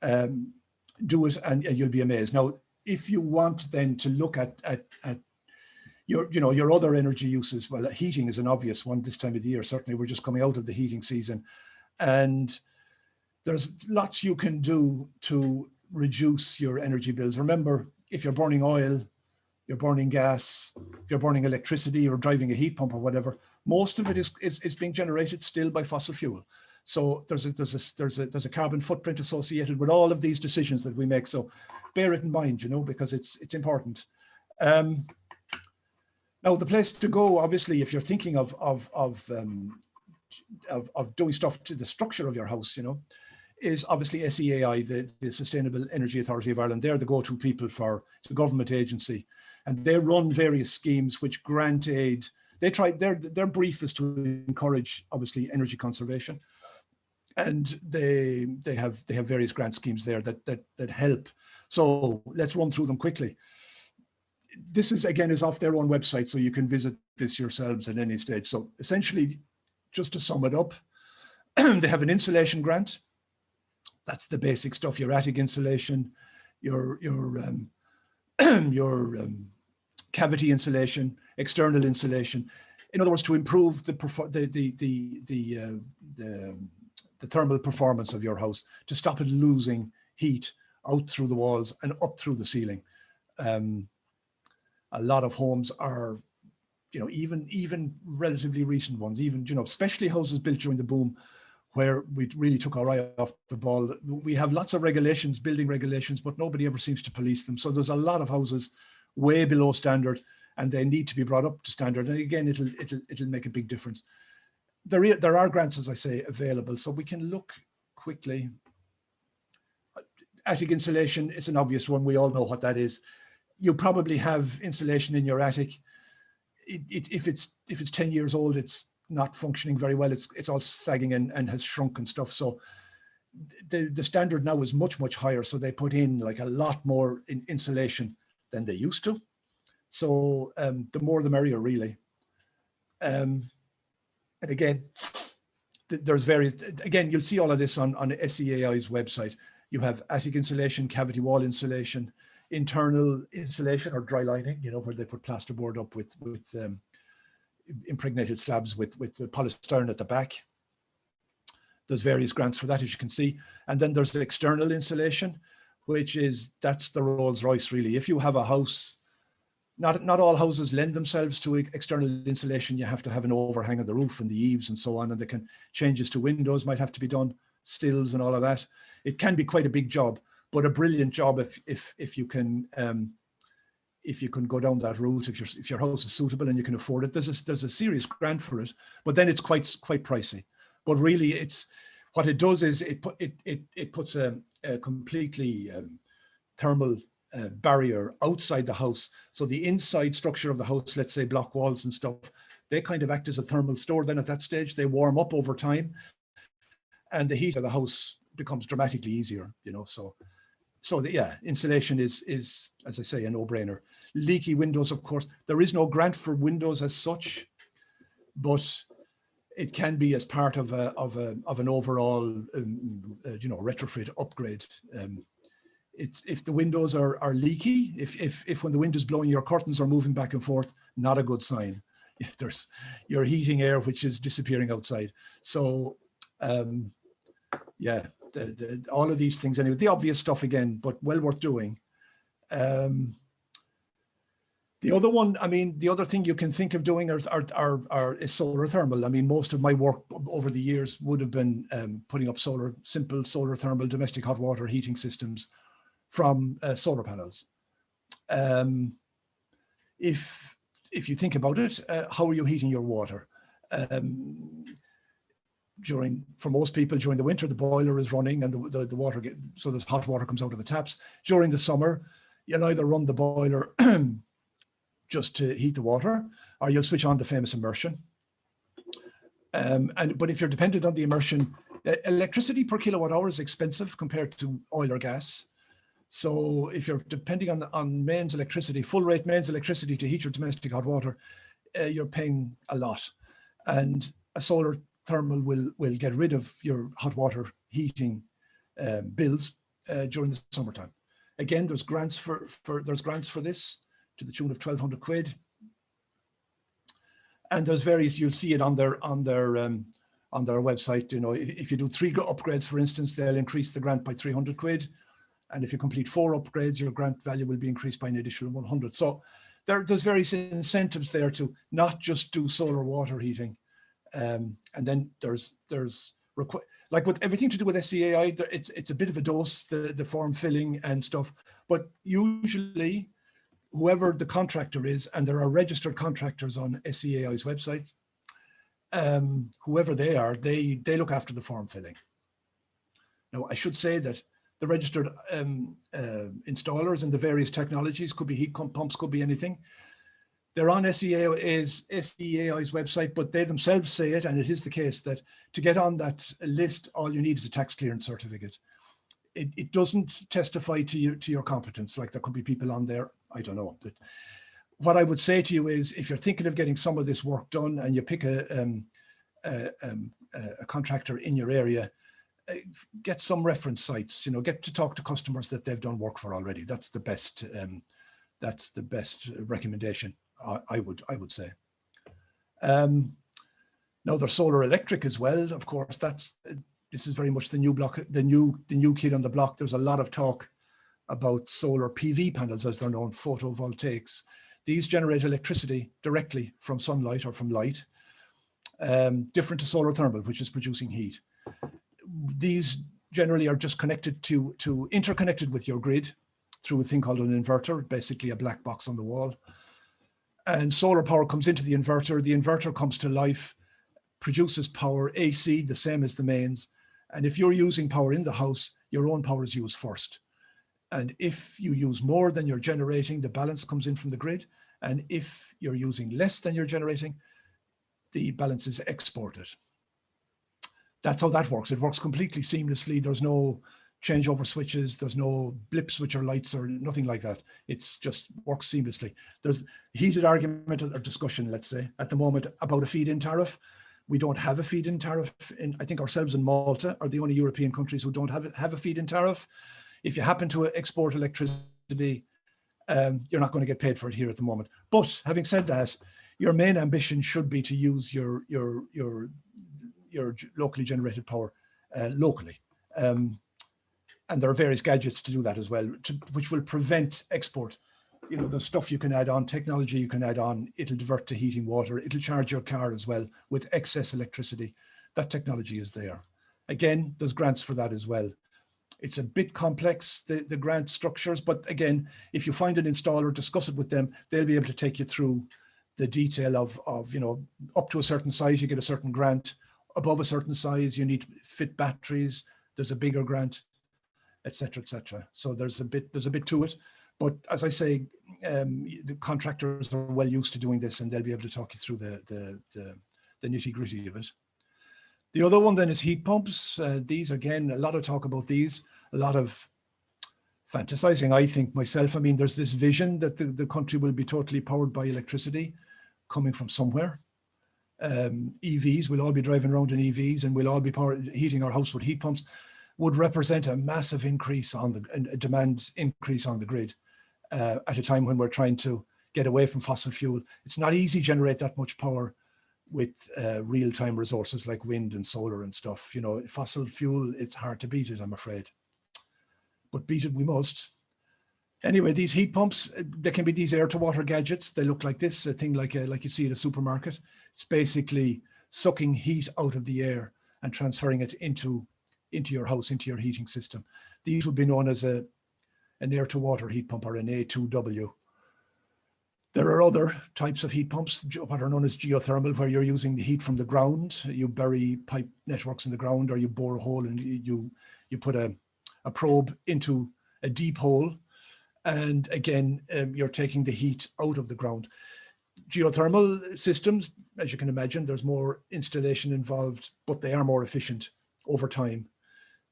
do it, and you'll be amazed. Now, if you want then to look at your, you know, your other energy uses, well, heating is an obvious one this time of the year. Certainly, we're just coming out of the heating season, and there's lots you can do to reduce your energy bills. Remember, if you're burning oil, you're burning gas, if you're burning electricity or driving a heat pump or whatever, most of it is being generated still by fossil fuel. So there's a carbon footprint associated with all of these decisions that we make. So bear it in mind, you know, because it's important. Now, the place to go, obviously, if you're thinking of doing stuff to the structure of your house, you know, is obviously SEAI, the Sustainable Energy Authority of Ireland. They're the go-to people for, it's a government agency, and they run various schemes which grant aid. They try, their brief is to encourage, obviously, energy conservation. And they have various grant schemes there that help. So let's run through them quickly. This is, again, is off their own website, so you can visit this yourselves at any stage. So essentially, just to sum it up, they have an insulation grant. That's the basic stuff: your attic insulation, your cavity insulation, external insulation. In other words, to improve the thermal performance of your house, to stop it losing heat out through the walls and up through the ceiling. A lot of homes are, you know, even relatively recent ones, even, you know, especially houses built during the boom, where we really took our eye off the ball. We have lots of regulations, building regulations, but nobody ever seems to police them. So there's a lot of houses way below standard, and they need to be brought up to standard. And again, it'll make a big difference. There are grants, as I say, available, so we can look quickly. Attic insulation is an obvious one. We all know what that is. You probably have insulation in your attic. If it's 10 years old, it's not functioning very well. It's all sagging and has shrunk and stuff. So the standard now is much higher. So they put in like a lot more insulation than they used to. So the more the merrier, really. And again, there's various, again, you'll see all of this on SEAI's website. You have attic insulation, cavity wall insulation, internal insulation or dry lining, you know, where they put plasterboard up with impregnated slabs with the polystyrene at the back. There's various grants for that, as you can see. And then there's the external insulation, that's the Rolls Royce, really. If you have a house, not all houses lend themselves to external insulation. You have to have an overhang of the roof and the eaves and so on, and changes to windows might have to be done, sills and all of that. It can be quite a big job, but a brilliant job if you can go down that route, if your house is suitable and you can afford it. There's a serious grant for it, but then it's quite pricey. But really, what it does is it puts a completely thermal barrier outside the house. So the inside structure of the house, let's say block walls and stuff, they kind of act as a thermal store. Then at that stage, they warm up over time, and the heat of the house becomes dramatically easier. You know, so yeah, insulation is, as I say, a no-brainer. Leaky windows, of course, there is no grant for windows as such, but it can be as part of an overall retrofit upgrade. It's if the windows are leaky, if when the wind is blowing, your curtains are moving back and forth, not a good sign. You're heating air which is disappearing outside. So yeah, all of these things anyway, the obvious stuff again, but well worth doing. The other one, I mean, the other thing you can think of doing is solar thermal. I mean, most of my work over the years would have been putting up simple solar thermal domestic hot water heating systems from solar panels. If you think about it, how are you heating your water? For most people during the winter, the boiler is running and the water so this hot water comes out of the taps. During the summer, you'll either run the boiler just to heat the water, or you'll switch on the famous immersion. But if you're dependent on the immersion, electricity per kilowatt hour is expensive compared to oil or gas. So if you're depending on mains electricity, full rate mains electricity to heat your domestic hot water, you're paying a lot. And a solar thermal will get rid of your hot water heating bills during the summertime. Again, there's grants for this to the tune of 1,200 quid. And there's various, you'll see it on their website. You know, if you do 3 upgrades, for instance, they'll increase the grant by 300 quid. And if you complete 4 upgrades, your grant value will be increased by an additional 100. So there's various incentives there to not just do solar water heating. And then there's like with everything to do with SCAI, it's a bit of a dose, the form filling and stuff. But usually, whoever the contractor is, and there are registered contractors on SCAI's website, whoever they are, they look after the form filling. Now, I should say that the registered installers and the various technologies, could be heat pumps, could be anything. They're on SCAI's website, but they themselves say it, and it is the case that to get on that list, all you need is a tax clearance certificate. It doesn't testify to your competence. Like there could be people on there, I don't know. But what I would say to you is, if you're thinking of getting some of this work done and you pick a contractor in your area, get some reference sites. You know, get to talk to customers that they've done work for already. That's the best. That's the best recommendation. I would say. Now there's solar electric as well. Of course, this is very much the new block, the new kid on the block. There's a lot of talk about solar PV panels, as they're known, photovoltaics. These generate electricity directly from sunlight or from light, different to solar thermal, which is producing heat. These generally are just interconnected with your grid through a thing called an inverter, basically a black box on the wall. And solar power comes into the inverter comes to life, produces power, AC, the same as the mains. And if you're using power in the house, your own power is used first. And if you use more than you're generating, the balance comes in from the grid. And if you're using less than you're generating, the balance is exported. That's how that works. It works completely seamlessly. There's no changeover switches. There's no blips, which are lights or nothing like that. It's just works seamlessly. There's heated argument or discussion, let's say, at the moment about a feed-in tariff. We don't have a feed-in tariff. I think ourselves and Malta are the only European countries who don't have a feed-in tariff. If you happen to export electricity, you're not going to get paid for it here at the moment. But having said that, your main ambition should be to use your locally generated power locally. And there are various gadgets to do that as well, which will prevent export. You know, the stuff you can add on, technology you can add on, it'll divert to heating water, it'll charge your car as well with excess electricity. That technology is there. Again, there's grants for that as well. It's a bit complex, the grant structures, but again, if you find an installer, discuss it with them, they'll be able to take you through the detail of you know, up to a certain size, you get a certain grant. Above a certain size, you need to fit batteries, there's a bigger grant, etc., etc. So there's a bit to it. But as I say, the contractors are well used to doing this, and they'll be able to talk you through the nitty-gritty of it. The other one then is heat pumps. These, again, a lot of talk about these, a lot of fantasizing, I think myself. I mean, there's this vision that the country will be totally powered by electricity coming from somewhere. EVs, we'll all be driving around in EVs, and we'll all be heating our house with heat pumps, would represent a massive increase on the a demand increase on the grid at a time when we're trying to get away from fossil fuel. It's not easy to generate that much power with real-time resources like wind and solar and stuff. You know, fossil fuel, it's hard to beat it, I'm afraid. But beat it we must. Anyway, these heat pumps, they can be these air-to-water gadgets. They look like this, a thing like you see at a supermarket. It's basically sucking heat out of the air and transferring it into your house, into your heating system. These would be known as an air-to-water heat pump, or an A2W. There are other types of heat pumps, what are known as geothermal, where you're using the heat from the ground. You bury pipe networks in the ground, or you bore a hole and you put a probe into a deep hole. And again, you're taking the heat out of the ground. Geothermal systems, as you can imagine, there's more installation involved, but they are more efficient over time.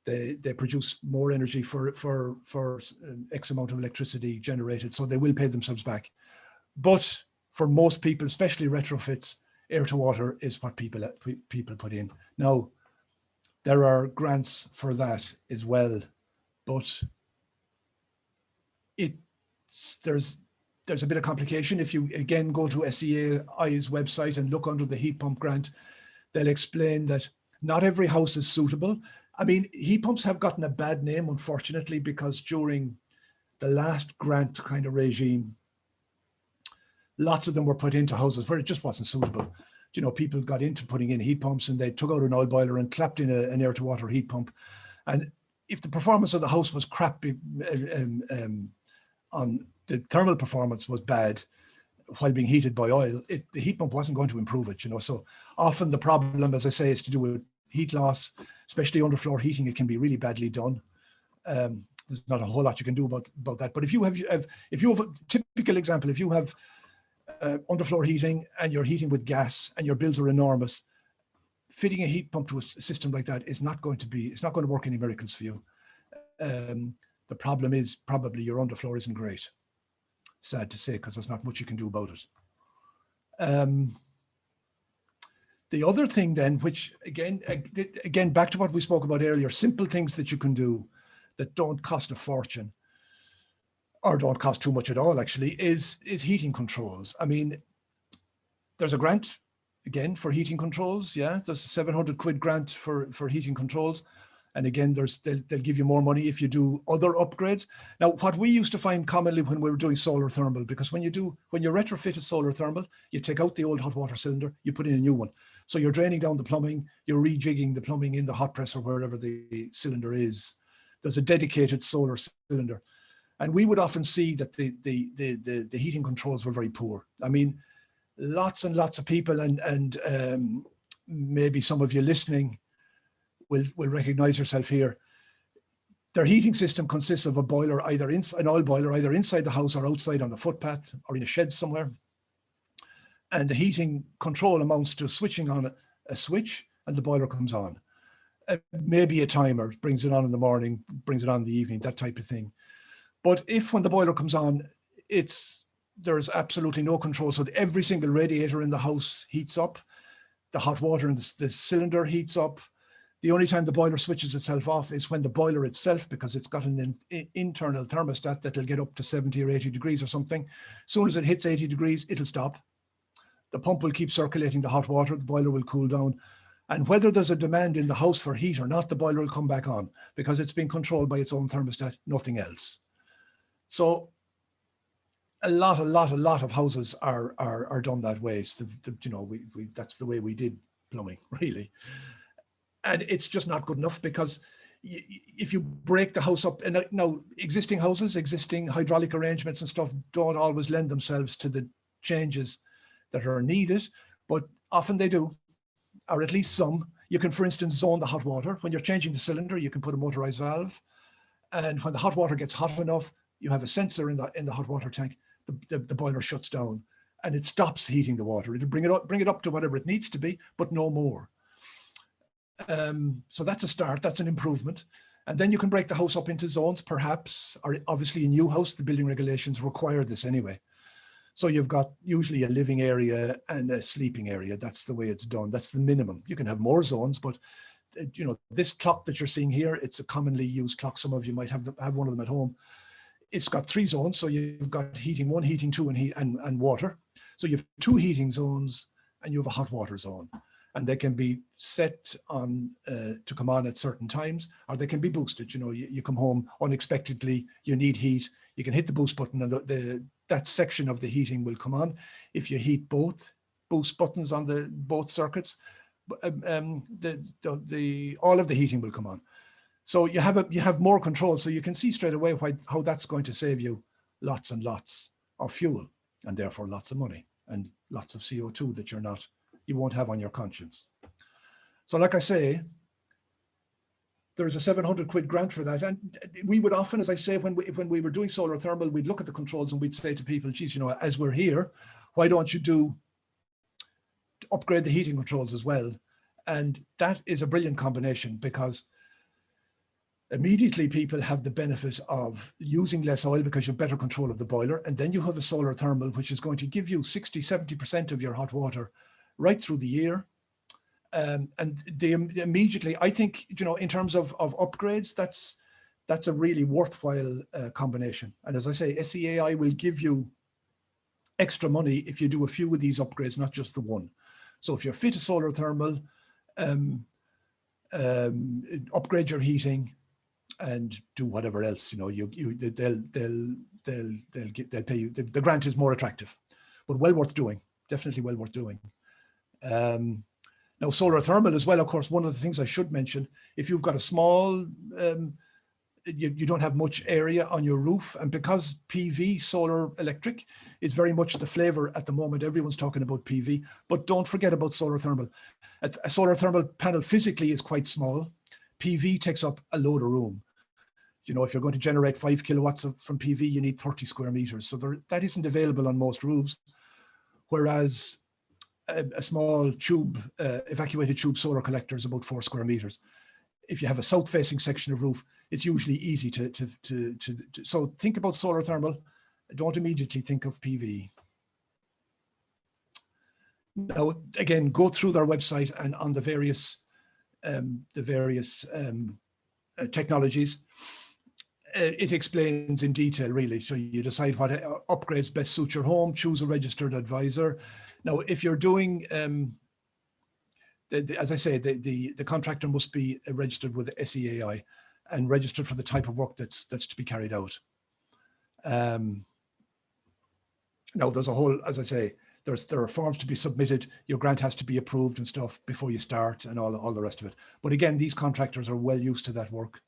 They produce more energy for X amount of electricity generated, so they will pay themselves back. But for most people, especially retrofits, air to water is what people put in. Now, there are grants for that as well, but there's a bit of complication. If you again go to SEAI's website and look under the heat pump grant, they'll explain that not every house is suitable. I mean, heat pumps have gotten a bad name, unfortunately, because during the last grant kind of regime, lots of them were put into houses where it just wasn't suitable. You know, people got into putting in heat pumps and they took out an oil boiler and clapped in an air to water heat pump. And if the performance of the house was crap, on the thermal performance was bad while being heated by oil, the heat pump wasn't going to improve it, you know. So often the problem, as I say, is to do with heat loss, especially underfloor heating. It can be really badly done. There's not a whole lot you can do about that. But if you have a typical example, if you have underfloor heating and you're heating with gas and your bills are enormous, fitting a heat pump to a system like that is not going to work any miracles for you. The problem is probably your underfloor isn't great. Sad to say, because there's not much you can do about it. The other thing then, which again, back to what we spoke about earlier, simple things that you can do that don't cost a fortune, or don't cost too much at all, actually, is heating controls. I mean, there's a grant, again, for heating controls. Yeah, there's a 700 quid grant for heating controls. And again, they'll give you more money if you do other upgrades. Now, what we used to find commonly when we were doing solar thermal, because when you retrofit a solar thermal, you take out the old hot water cylinder, you put in a new one. So you're draining down the plumbing, you're rejigging the plumbing in the hot press or wherever the cylinder is. There's a dedicated solar cylinder. And we would often see that the heating controls were very poor. I mean, lots and lots of people, and maybe some of you listening will recognize yourself here. Their heating system consists of a boiler, an oil boiler, either inside the house or outside on the footpath or in a shed somewhere. And the heating control amounts to switching on a switch and the boiler comes on. Maybe a timer brings it on in the morning, brings it on in the evening, that type of thing. But if when the boiler comes on, there's absolutely no control. So every single radiator in the house heats up, the hot water in the cylinder heats up. The only time the boiler switches itself off is when the boiler itself, because it's got an internal thermostat that'll get up to 70 or 80 degrees or something. As soon as it hits 80 degrees, it'll stop. The pump will keep circulating the hot water, the boiler will cool down. And whether there's a demand in the house for heat or not, the boiler will come back on because it's being controlled by its own thermostat, nothing else. So a lot of houses are done that way. It's you know, that's the way we did plumbing, really. And it's just not good enough, because if you break the house up, and now existing houses, existing hydraulic arrangements and stuff don't always lend themselves to the changes that are needed, but often they do, or at least some. You can, for instance, zone the hot water. When you're changing the cylinder, you can put a motorized valve. And when the hot water gets hot enough, you have a sensor in the hot water tank, the boiler shuts down and it stops heating the water. It'll bring it up to whatever it needs to be, but no more. So that's a start, that's an improvement. And then you can break the house up into zones, perhaps, or obviously a new house, the building regulations require this anyway. So you've got usually a living area and a sleeping area. That's the way it's done. That's the minimum. You can have more zones, but you know, this clock that you're seeing here, it's a commonly used clock. Some of you might have one of them at home. It's got 3 zones. So you've got heating 1, heating 2, and water. So you have 2 heating zones and you have a hot water zone. And they can be set on to come on at certain times, or they can be boosted. You know, you come home unexpectedly, you need heat, you can hit the boost button and that section of the heating will come on. If you heat both boost buttons on both circuits, all of the heating will come on. So you have more control. So you can see straight away how that's going to save you lots and lots of fuel, and therefore lots of money and lots of CO2 that you won't have on your conscience. So like I say, there's a 700 quid grant for that. And we would often, as I say, when we were doing solar thermal, we'd look at the controls and we'd say to people, geez, you know, as we're here, why don't you upgrade the heating controls as well? And that is a brilliant combination, because immediately people have the benefit of using less oil because you have better control of the boiler. And then you have a solar thermal, which is going to give you 60–70% of your hot water right through the year. And they immediately, I think, you know, in terms of upgrades, that's a really worthwhile combination. And as I say, SEAI will give you extra money if you do a few of these upgrades, not just the one. So if you're fit to solar thermal, upgrade your heating and do whatever else, you know, they'll pay you. The grant is more attractive, but well worth doing. Definitely well worth doing. Now, solar thermal as well, of course, one of the things I should mention, if you've got a small, you don't have much area on your roof, and because PV, solar electric, is very much the flavor at the moment, everyone's talking about PV, but don't forget about solar thermal. A solar thermal panel physically is quite small. PV takes up a load of room. You know, if you're going to generate 5 kilowatts from PV, you need 30 square meters. So that isn't available on most roofs, whereas a small tube, evacuated tube solar collector is about 4 square meters. If you have a south-facing section of roof, it's usually easy to so think about solar thermal. Don't immediately think of PV. Now, again, go through their website and on the various technologies. It explains in detail, really. So you decide what upgrades best suit your home, choose a registered advisor. Now, if you're doing, as I say, the contractor must be registered with the SEAI and registered for the type of work that's to be carried out. Now, there's a whole, as I say, there are forms to be submitted. Your grant has to be approved and stuff before you start, and all the rest of it. But again, these contractors are well used to that work.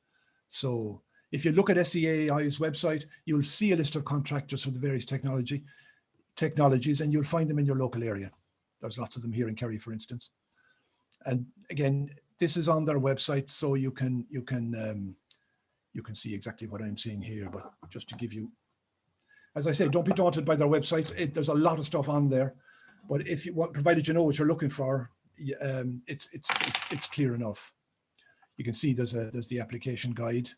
So if you look at SEAI's website, you'll see a list of contractors for the various technologies, and you'll find them in your local area. There's lots of them here in Kerry, for instance. And again, this is on their website, so you can see exactly what I'm seeing here. But just to give you, as I say, don't be daunted by their website. There's a lot of stuff on there, but if you want, provided you know what you're looking for, it's clear enough. You can see there's the application guide.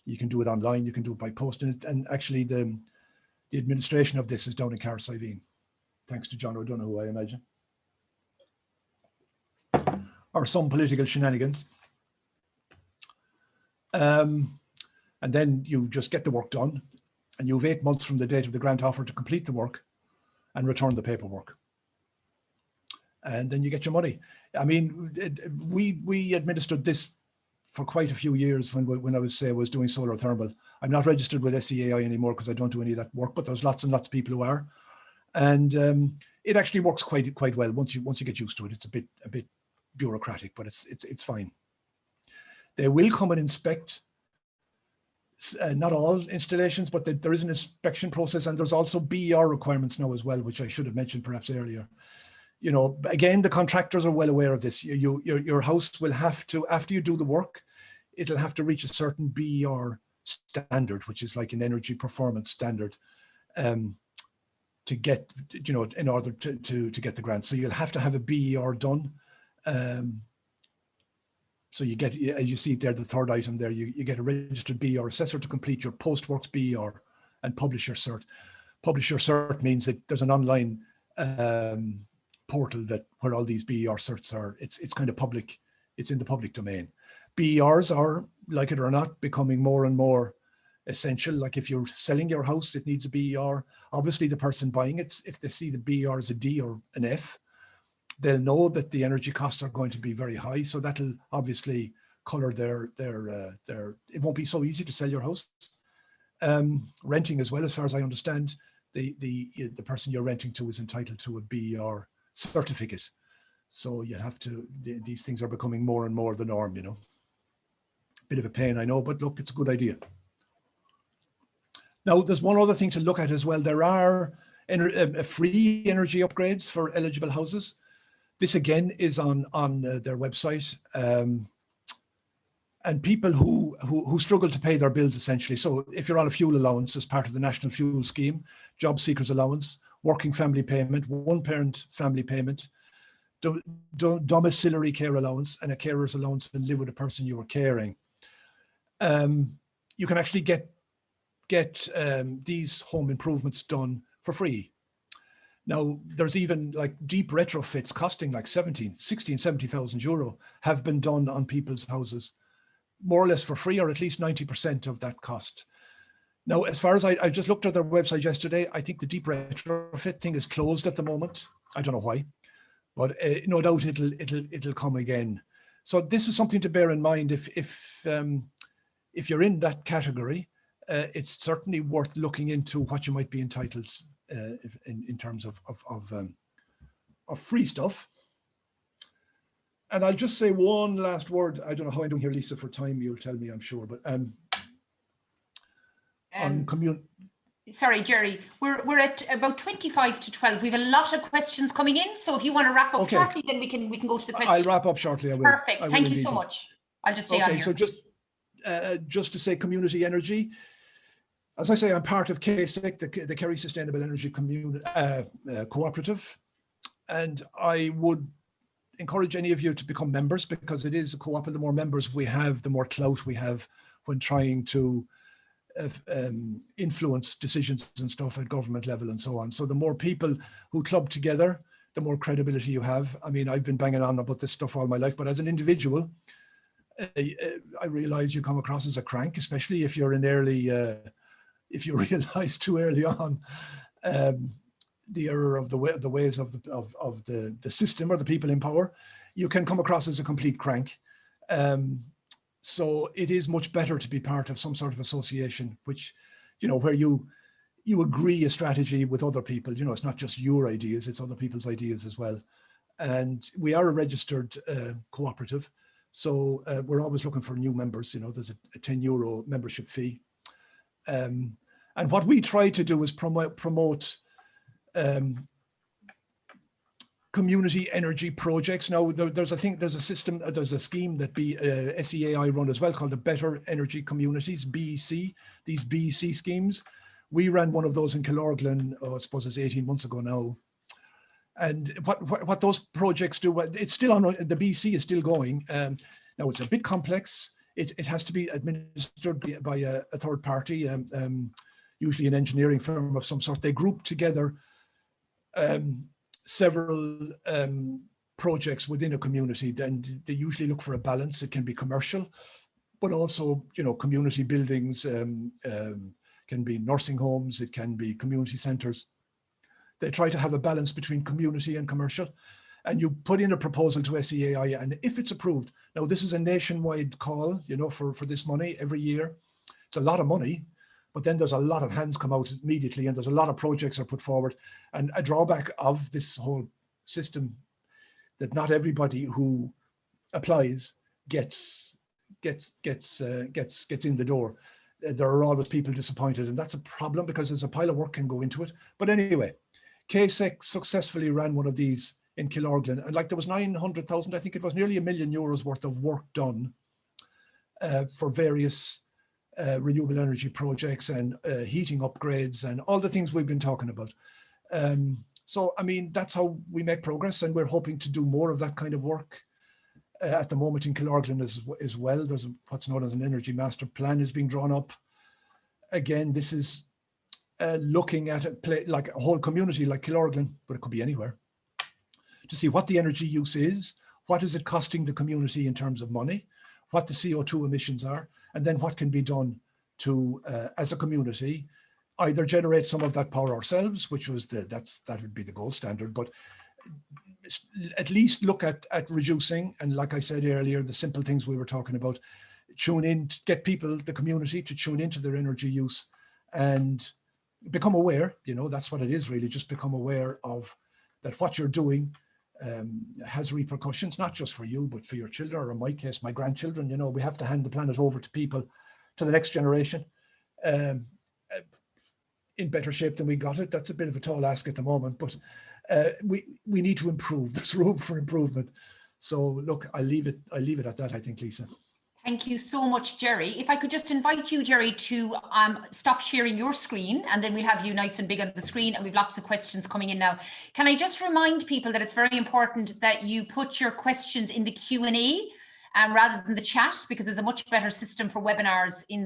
You can do it online. You can do it by posting it, and actually the administration of this is down in Carrick-Siveen, thanks to John O'Donoghue, I imagine, or some political shenanigans. And then you just get the work done, and you have 8 months from the date of the grant offer to complete the work and return the paperwork. And then you get your money. I mean, we administered this for quite a few years when I was doing solar thermal. I'm not registered with SEAI anymore because I don't do any of that work, but there's lots and lots of people who are. And it actually works quite well once you get used to it. It's a bit bureaucratic, but it's fine. They will come and inspect not all installations, but there is an inspection process, and there's also BER requirements now as well, which I should have mentioned perhaps earlier. You know, again, the contractors are well aware of this. Your house will have to, after you do the work, it'll have to reach a certain BER standard, which is like an energy performance standard, to get, you know, in order to get the grant. So you'll have to have a BER done. So you get, as you see there, the third item there, you get a registered BER assessor to complete your post-works BER and publish your cert. Publish Your Cert means that there's an online portal that where all these BER certs are. It's kind of public. It's in the public domain. BERs are, like it or not, becoming more and more essential. Like if you're selling your house, it needs a BER. Obviously, the person buying it, if they see the BER as a D or an F, they'll know that the energy costs are going to be very high. So that'll obviously color their. It won't be so easy to sell your house. Renting as well, as far as I understand, the person you're renting to is entitled to a BER certificate. So you have to. These things are becoming more and more the norm. You know, bit of a pain, I know, but look, it's a good idea. Now, there's one other thing to look at as well. There are free energy upgrades for eligible houses. This again is on their website, and people who struggle to pay their bills essentially. So if you're on a fuel allowance as part of the National Fuel Scheme, job seekers allowance, working family payment, one parent family payment, domiciliary care allowance, and a carer's allowance to live with a person you are caring, you can actually get these home improvements done for free. Now, there's even like deep retrofits costing like 70,000 euro have been done on people's houses, more or less for free, or at least 90% of that cost. Now, as far as I just looked at their website yesterday, I think the deep retrofit thing is closed at the moment. I don't know why, but no doubt it'll come again. So this is something to bear in mind if you're in that category. It's certainly worth looking into what you might be entitled in terms of free stuff. And I'll just say one last word. I don't know how I'm doing here, Lisa, for time. You'll tell me, I'm sure. But on community. Sorry, Jerry, we're at about 25 to 12. We have a lot of questions coming in. So if you want to wrap up shortly, then we can go to the questions. I'll wrap up shortly. I will. Perfect. Thank you so much. I'll just stay on here. So just to say community energy. As I say, I'm part of KSEC, the Kerry Sustainable Energy Community Cooperative, and I would encourage any of you to become members, because it is a co-op, and the more members we have, the more clout we have when trying to influence decisions and stuff at government level and so on. So the more people who club together, the more credibility you have. I mean, I've been banging on about this stuff all my life, but as an individual, I realize you come across as a crank, especially if you're in early, if you realize too early on the error of the ways of the system or the people in power, you can come across as a complete crank. So it is much better to be part of some sort of association, which, you know, where you agree a strategy with other people. You know, it's not just your ideas, it's other people's ideas as well. And we are a registered cooperative. So we're always looking for new members. You know, there's a 10 euro membership fee. And what we try to do is promote community energy projects. Now, there's a scheme that SEAI run as well called the Better Energy Communities, BEC, these BEC schemes. We ran one of those in Killorglin, I suppose it's 18 months ago now. And what those projects do, it's still on, the BEC is still going. Now, it's a bit complex. It has to be administered by a third party, usually an engineering firm of some sort. They group together several projects within a community. Then they usually look for a balance. It can be commercial, but also, you know, community buildings, can be nursing homes, it can be community centres. They try to have a balance between community and commercial. And you put in a proposal to SEAI, and if it's approved, now this is a nationwide call, you know, for this money every year. It's a lot of money, but then there's a lot of hands come out immediately, and there's a lot of projects are put forward. And a drawback of this whole system, that not everybody who applies gets in the door. There are always people disappointed, and that's a problem because there's a pile of work can go into it. But anyway, KSEC successfully ran one of these in Killorglin, and like there was 900,000, I think it was nearly €1 million worth of work done for various renewable energy projects and heating upgrades and all the things we've been talking about. So, I mean, that's how we make progress, and we're hoping to do more of that kind of work at the moment in Killorglin as well. There's what's known as an energy master plan is being drawn up. Again, this is looking at like a whole community like Killorglin, but it could be anywhere, to see what the energy use is, what is it costing the community in terms of money, what the CO2 emissions are, and then what can be done to, as a community, either generate some of that power ourselves, which was that would be the gold standard, but at least look at reducing. And like I said earlier, the simple things we were talking about, tune in, get people, the community, to tune into their energy use and become aware. That's what it is really, just become aware of that what you're doing has repercussions, not just for you, but for your children, or in my case, my grandchildren. We have to hand the planet over to people, to the next generation, in better shape than we got it. That's a bit of a tall ask at the moment, but we need to improve. There's room for improvement. So look, I'll leave it at that, I think, Lisa. Thank you so much, Jerry. If I could just invite you, Jerry, to stop sharing your screen, and then we'll have you nice and big on the screen, and we've lots of questions coming in now. Can I just remind people that it's very important that you put your questions in the Q&A rather than the chat, because there's a much better system for webinars in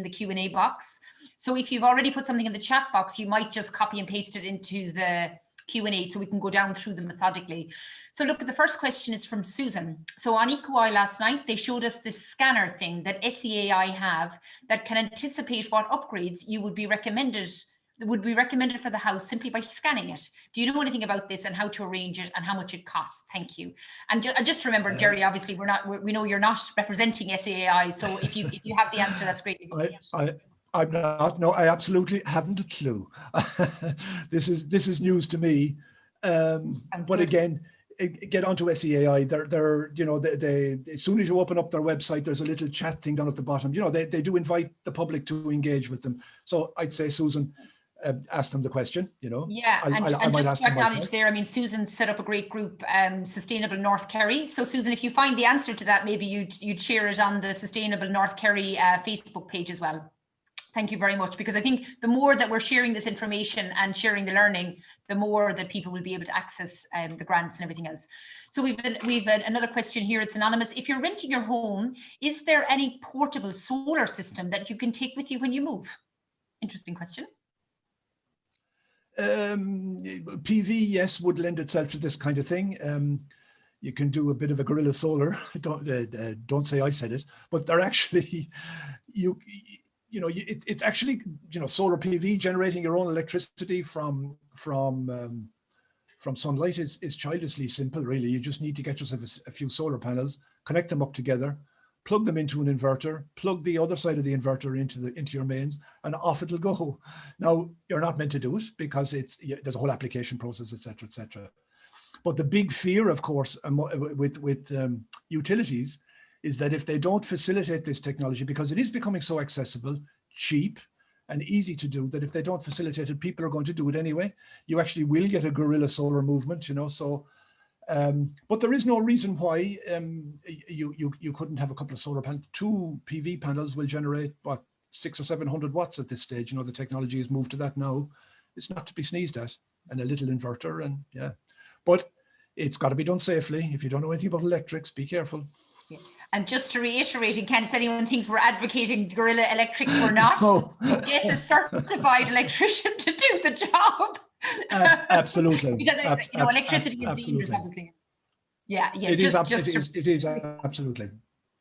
the Q&A box. So if you've already put something in the chat box, you might just copy and paste it into the Q&A so we can go down through them methodically. So look, the first question is from Susan. So on EcoEye last night, they showed us this scanner thing that SEAI have that can anticipate what upgrades would be recommended for the house simply by scanning it. Do you know anything about this and how to arrange it and how much it costs? Thank you. And just remember, Jerry, obviously we know you're not representing SEAI, so if you have the answer, that's great. I'm not. No, I absolutely haven't a clue. This is news to me. But again, get onto SEAI. They're as soon as you open up their website, there's a little chat thing down at the bottom. They do invite the public to engage with them. So I'd say, Susan, ask them the question. Yeah, and just to acknowledge there, I mean, Susan set up a great group, Sustainable North Kerry. So Susan, if you find the answer to that, maybe you'd share it on the Sustainable North Kerry Facebook page as well. Thank you very much, because I think the more that we're sharing this information and sharing the learning, the more that people will be able to access the grants and everything else. So we've another question here. It's anonymous. If you're renting your home, is there any portable solar system that you can take with you when you move? Interesting question. PV, yes, would lend itself to this kind of thing. You can do a bit of a guerrilla solar. Don't say I said it, but they're actually it's actually, solar PV, generating your own electricity from sunlight is childishly simple, really. You just need to get yourself a few solar panels, connect them up together, plug them into an inverter, plug the other side of the inverter into your mains, and off it'll go. Now, you're not meant to do it because there's a whole application process, etc., etc. But the big fear, of course, with utilities, is that if they don't facilitate this technology, because it is becoming so accessible, cheap, and easy to do, that if they don't facilitate it, people are going to do it anyway. You actually will get a guerrilla solar movement, so, but there is no reason why you couldn't have a couple of solar panels. 2 PV panels will generate, 600 or 700 watts at this stage. The technology has moved to that now. It's not to be sneezed at, and a little inverter, and yeah. But it's got to be done safely. If you don't know anything about electrics, be careful. Yeah. And just to reiterate, in case anyone thinks we're advocating guerrilla electrics, we're not. No. Get a certified electrician to do the job. Absolutely. Because electricity is dangerous, obviously. Yeah. It is absolutely.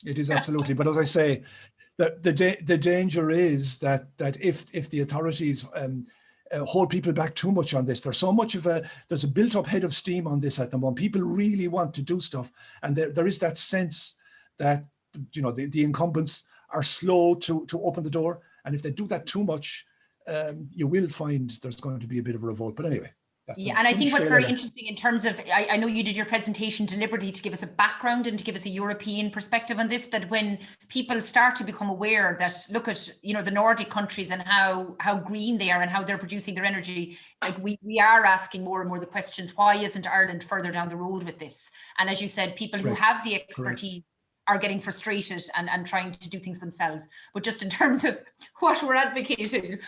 It is absolutely. But as I say, the danger is that if the authorities hold people back too much on this, there's a built-up head of steam on this at the moment. People really want to do stuff, and there is that sense that the incumbents are slow to open the door, and if they do that too much, you will find there's going to be a bit of a revolt. But anyway. Yeah, and I think what's very interesting in terms of, I know you did your presentation deliberately to give us a background and to give us a European perspective on this, that when people start to become aware that, look at, the Nordic countries and how green they are and how they're producing their energy, like we are asking more and more the questions, why isn't Ireland further down the road with this? And as you said, people who have the expertise are getting frustrated and trying to do things themselves. But just in terms of what we're advocating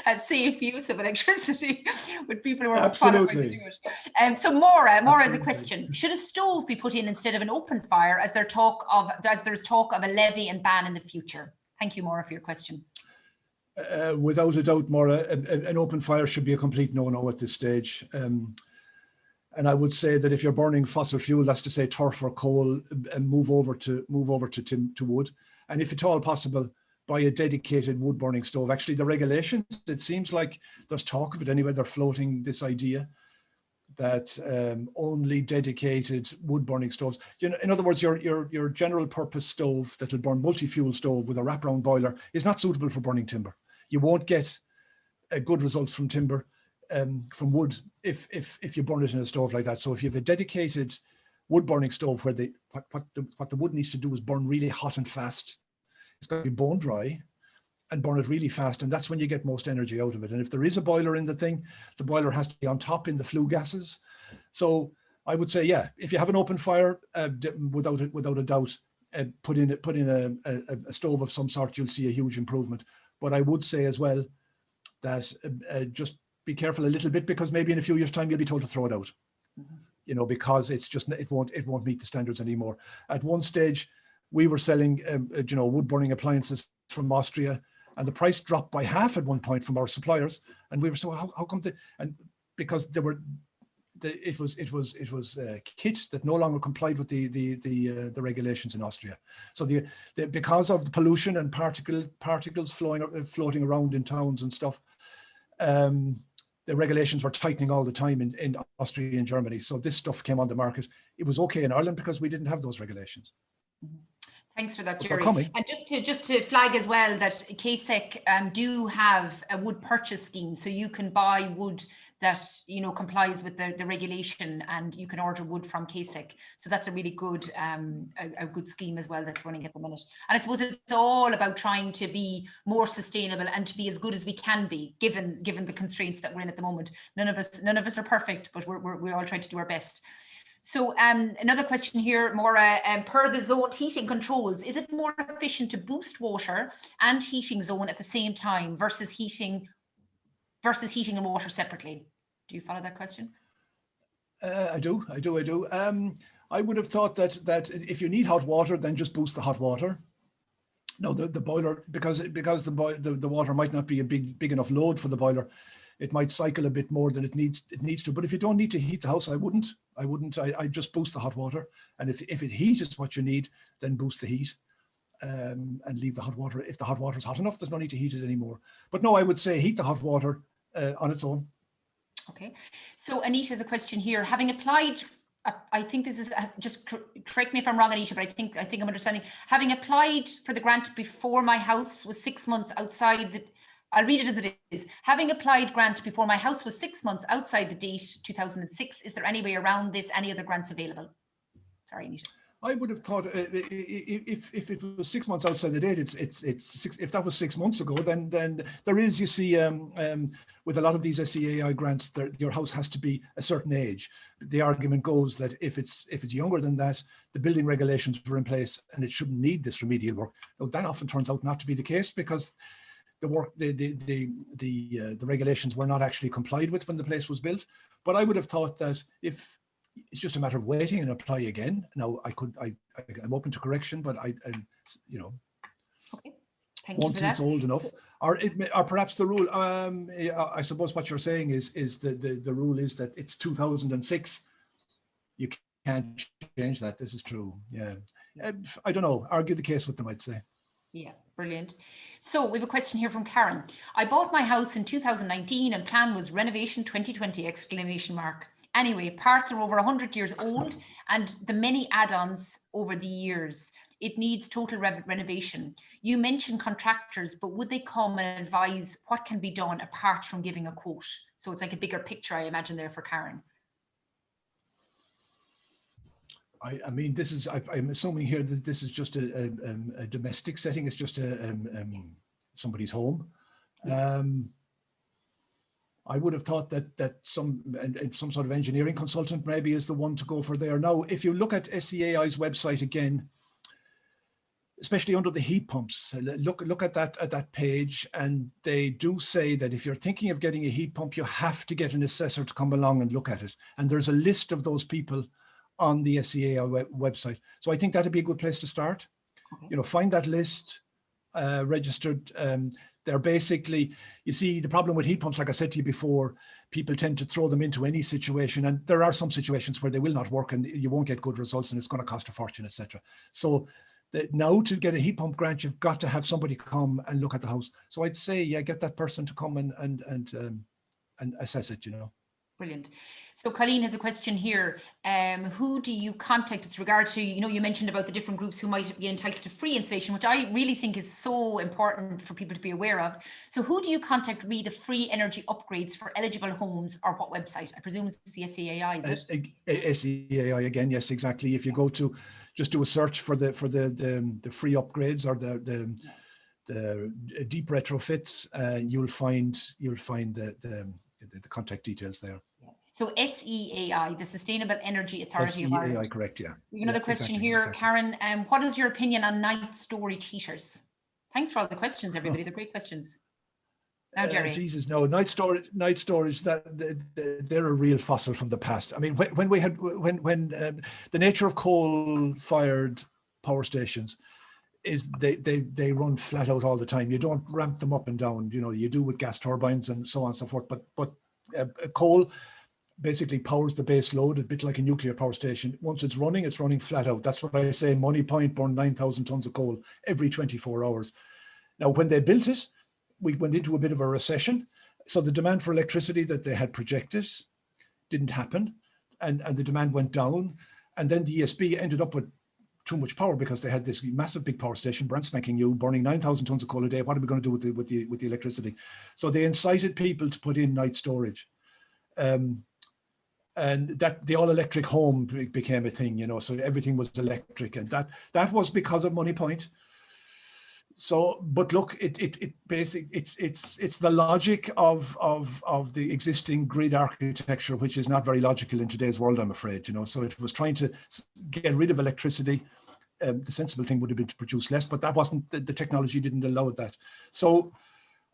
a safe use of electricity with people who are qualified to do it. So Maura has a question. Should a stove be put in instead of an open fire, as there's talk of a levy and ban in the future? Thank you, Maura, for your question. Without a doubt, Maura, an open fire should be a complete no-no at this stage. And I would say that if you're burning fossil fuel, that's to say turf or coal, and move over to wood. And if at all possible, buy a dedicated wood burning stove. Actually, the regulations, it seems like there's talk of it anyway. They're floating this idea that only dedicated wood burning stoves, you know, in other words, your general purpose stove that'll burn multi-fuel stove with a wraparound boiler is not suitable for burning timber. You won't get good results from timber, from wood, if you burn it in a stove like that. So if you have a dedicated wood burning stove where what the wood needs to do is burn really hot and fast, it's got to be bone dry and burn it really fast, and that's when you get most energy out of it. And if there is a boiler in the thing, the boiler has to be on top in the flue gases. So I would say, yeah, if you have an open fire, without a doubt, put in a stove of some sort, you'll see a huge improvement. But I would say as well that just be careful a little bit, because maybe in a few years' time you'll be told to throw it out. Mm-hmm. You know, because it's just it won't meet the standards anymore. At one stage, we were selling you know, wood burning appliances from Austria, and the price dropped by half at one point from our suppliers, and we were so how come and because it was kit that no longer complied with the regulations in Austria. So because of the pollution and particles floating around in towns and stuff, the regulations were tightening all the time in Austria and Germany. So this stuff came on the market. It was okay in Ireland because we didn't have those regulations. Mm-hmm. Thanks for that, Jerry. And just to flag as well that KSEC do have a wood purchase scheme, so you can buy wood that, you know, complies with the regulation, and you can order wood from KSEC. So that's a really good a good scheme as well that's running at the minute. And I suppose it's all about trying to be more sustainable and to be as good as we can be, given the constraints that we're in at the moment. None of us are perfect, but we're all trying to do our best. So another question here, Maura, per the zone heating controls, is it more efficient to boost water and heating zone at the same time versus heating and water separately? Do you follow that question? I do. I would have thought that if you need hot water, then just boost the hot water. No, the boiler, because the water might not be a big enough load for the boiler. It might cycle a bit more than it needs to. But if you don't need to heat the house, I'd just boost the hot water. And if it heat is what you need, then boost the heat, and leave the hot water. If the hot water is hot enough, there's no need to heat it anymore. But no, I would say heat the hot water on its own. Okay. So Anita has a question here. Having applied, I think this is, just correct me if I'm wrong, Anita, but I think I'm understanding. Having applied for the grant before my house was 6 months outside the, I'll read it as it is. Having applied grant before my house was 6 months outside the date 2006. Is there any way around this? Any other grants available? Sorry, Anita. I would have thought if it was 6 months outside the date, if that was 6 months ago, then there is, you see, with a lot of these SEAI grants, your house has to be a certain age. The argument goes that if it's younger than that, the building regulations were in place and it shouldn't need this remedial work. Now, that often turns out not to be the case, because the regulations were not actually complied with when the place was built. But I would have thought that if it's just a matter of waiting and apply again. Now I'm open to correction, but you know, okay. Thank once you for it's that. old enough, or perhaps the rule. I suppose what you're saying is the rule is that it's 2006. You can't change that. This is true. Yeah. I don't know. Argue the case with them, I'd say. Yeah, brilliant. So we have a question here from Karen. I bought my house in 2019 and plan was renovation 2020 ! Anyway, parts are over 100 years old and the many add-ons over the years. It needs total renovation. You mentioned contractors, but would they come and advise what can be done apart from giving a quote? So it's like a bigger picture, I imagine, there for Karen. I mean, this is, I'm assuming here that this is just a domestic setting. It's just somebody's home. I would have thought that some sort of engineering consultant maybe is the one to go for there. Now, if you look at SEAI's website again, especially under the heat pumps, look at that page, and they do say that if you're thinking of getting a heat pump, you have to get an assessor to come along and look at it. And there's a list of those people on the SEAI website. So I think that'd be a good place to start. Okay. You know, find that list, registered. They're basically, you see, the problem with heat pumps, like I said to you before, people tend to throw them into any situation, and there are some situations where they will not work and you won't get good results and it's going to cost a fortune, etc. So now to get a heat pump grant, you've got to have somebody come and look at the house. So I'd say, yeah, get that person to come and assess it, you know. Brilliant. So Colleen has a question here. Who do you contact? It's regard to, you know, you mentioned about the different groups who might be entitled to free installation, which I really think is so important for people to be aware of. So who do you contact re the free energy upgrades for eligible homes, or what website? I presume it's the SEAI, is it? SEAI again, yes, exactly. If you go to, just do a search for the free upgrades or the deep retrofits, you'll find the contact details there. So SEAI, the Sustainable Energy Authority of Ireland. SEAI, correct, yeah. Another question here, exactly. Karen, what is your opinion on night storage heaters? Thanks for all the questions, everybody. They're great questions. Now, Jerry. Jesus, no, night storage, they're a real fossil from the past. I mean, when the nature of coal-fired power stations is they run flat out all the time. You don't ramp them up and down, you know, you do with gas turbines and so on and so forth, but coal basically powers the base load, a bit like a nuclear power station. Once it's running flat out. That's what I say. Money Point burned 9,000 tons of coal every 24 hours. Now, when they built it, we went into a bit of a recession. So the demand for electricity that they had projected didn't happen, and the demand went down. And then the ESB ended up with too much power because they had this massive big power station, brand spanking new, burning 9,000 tons of coal a day. What are we going to do with the electricity? So they incited people to put in night storage. And that the all-electric home became a thing, you know, so everything was electric, and that was because of Money Point. So, but look, it's the logic of the existing grid architecture, which is not very logical in today's world, I'm afraid, you know. So it was trying to get rid of electricity. The sensible thing would have been to produce less, but that wasn't, the technology didn't allow that. So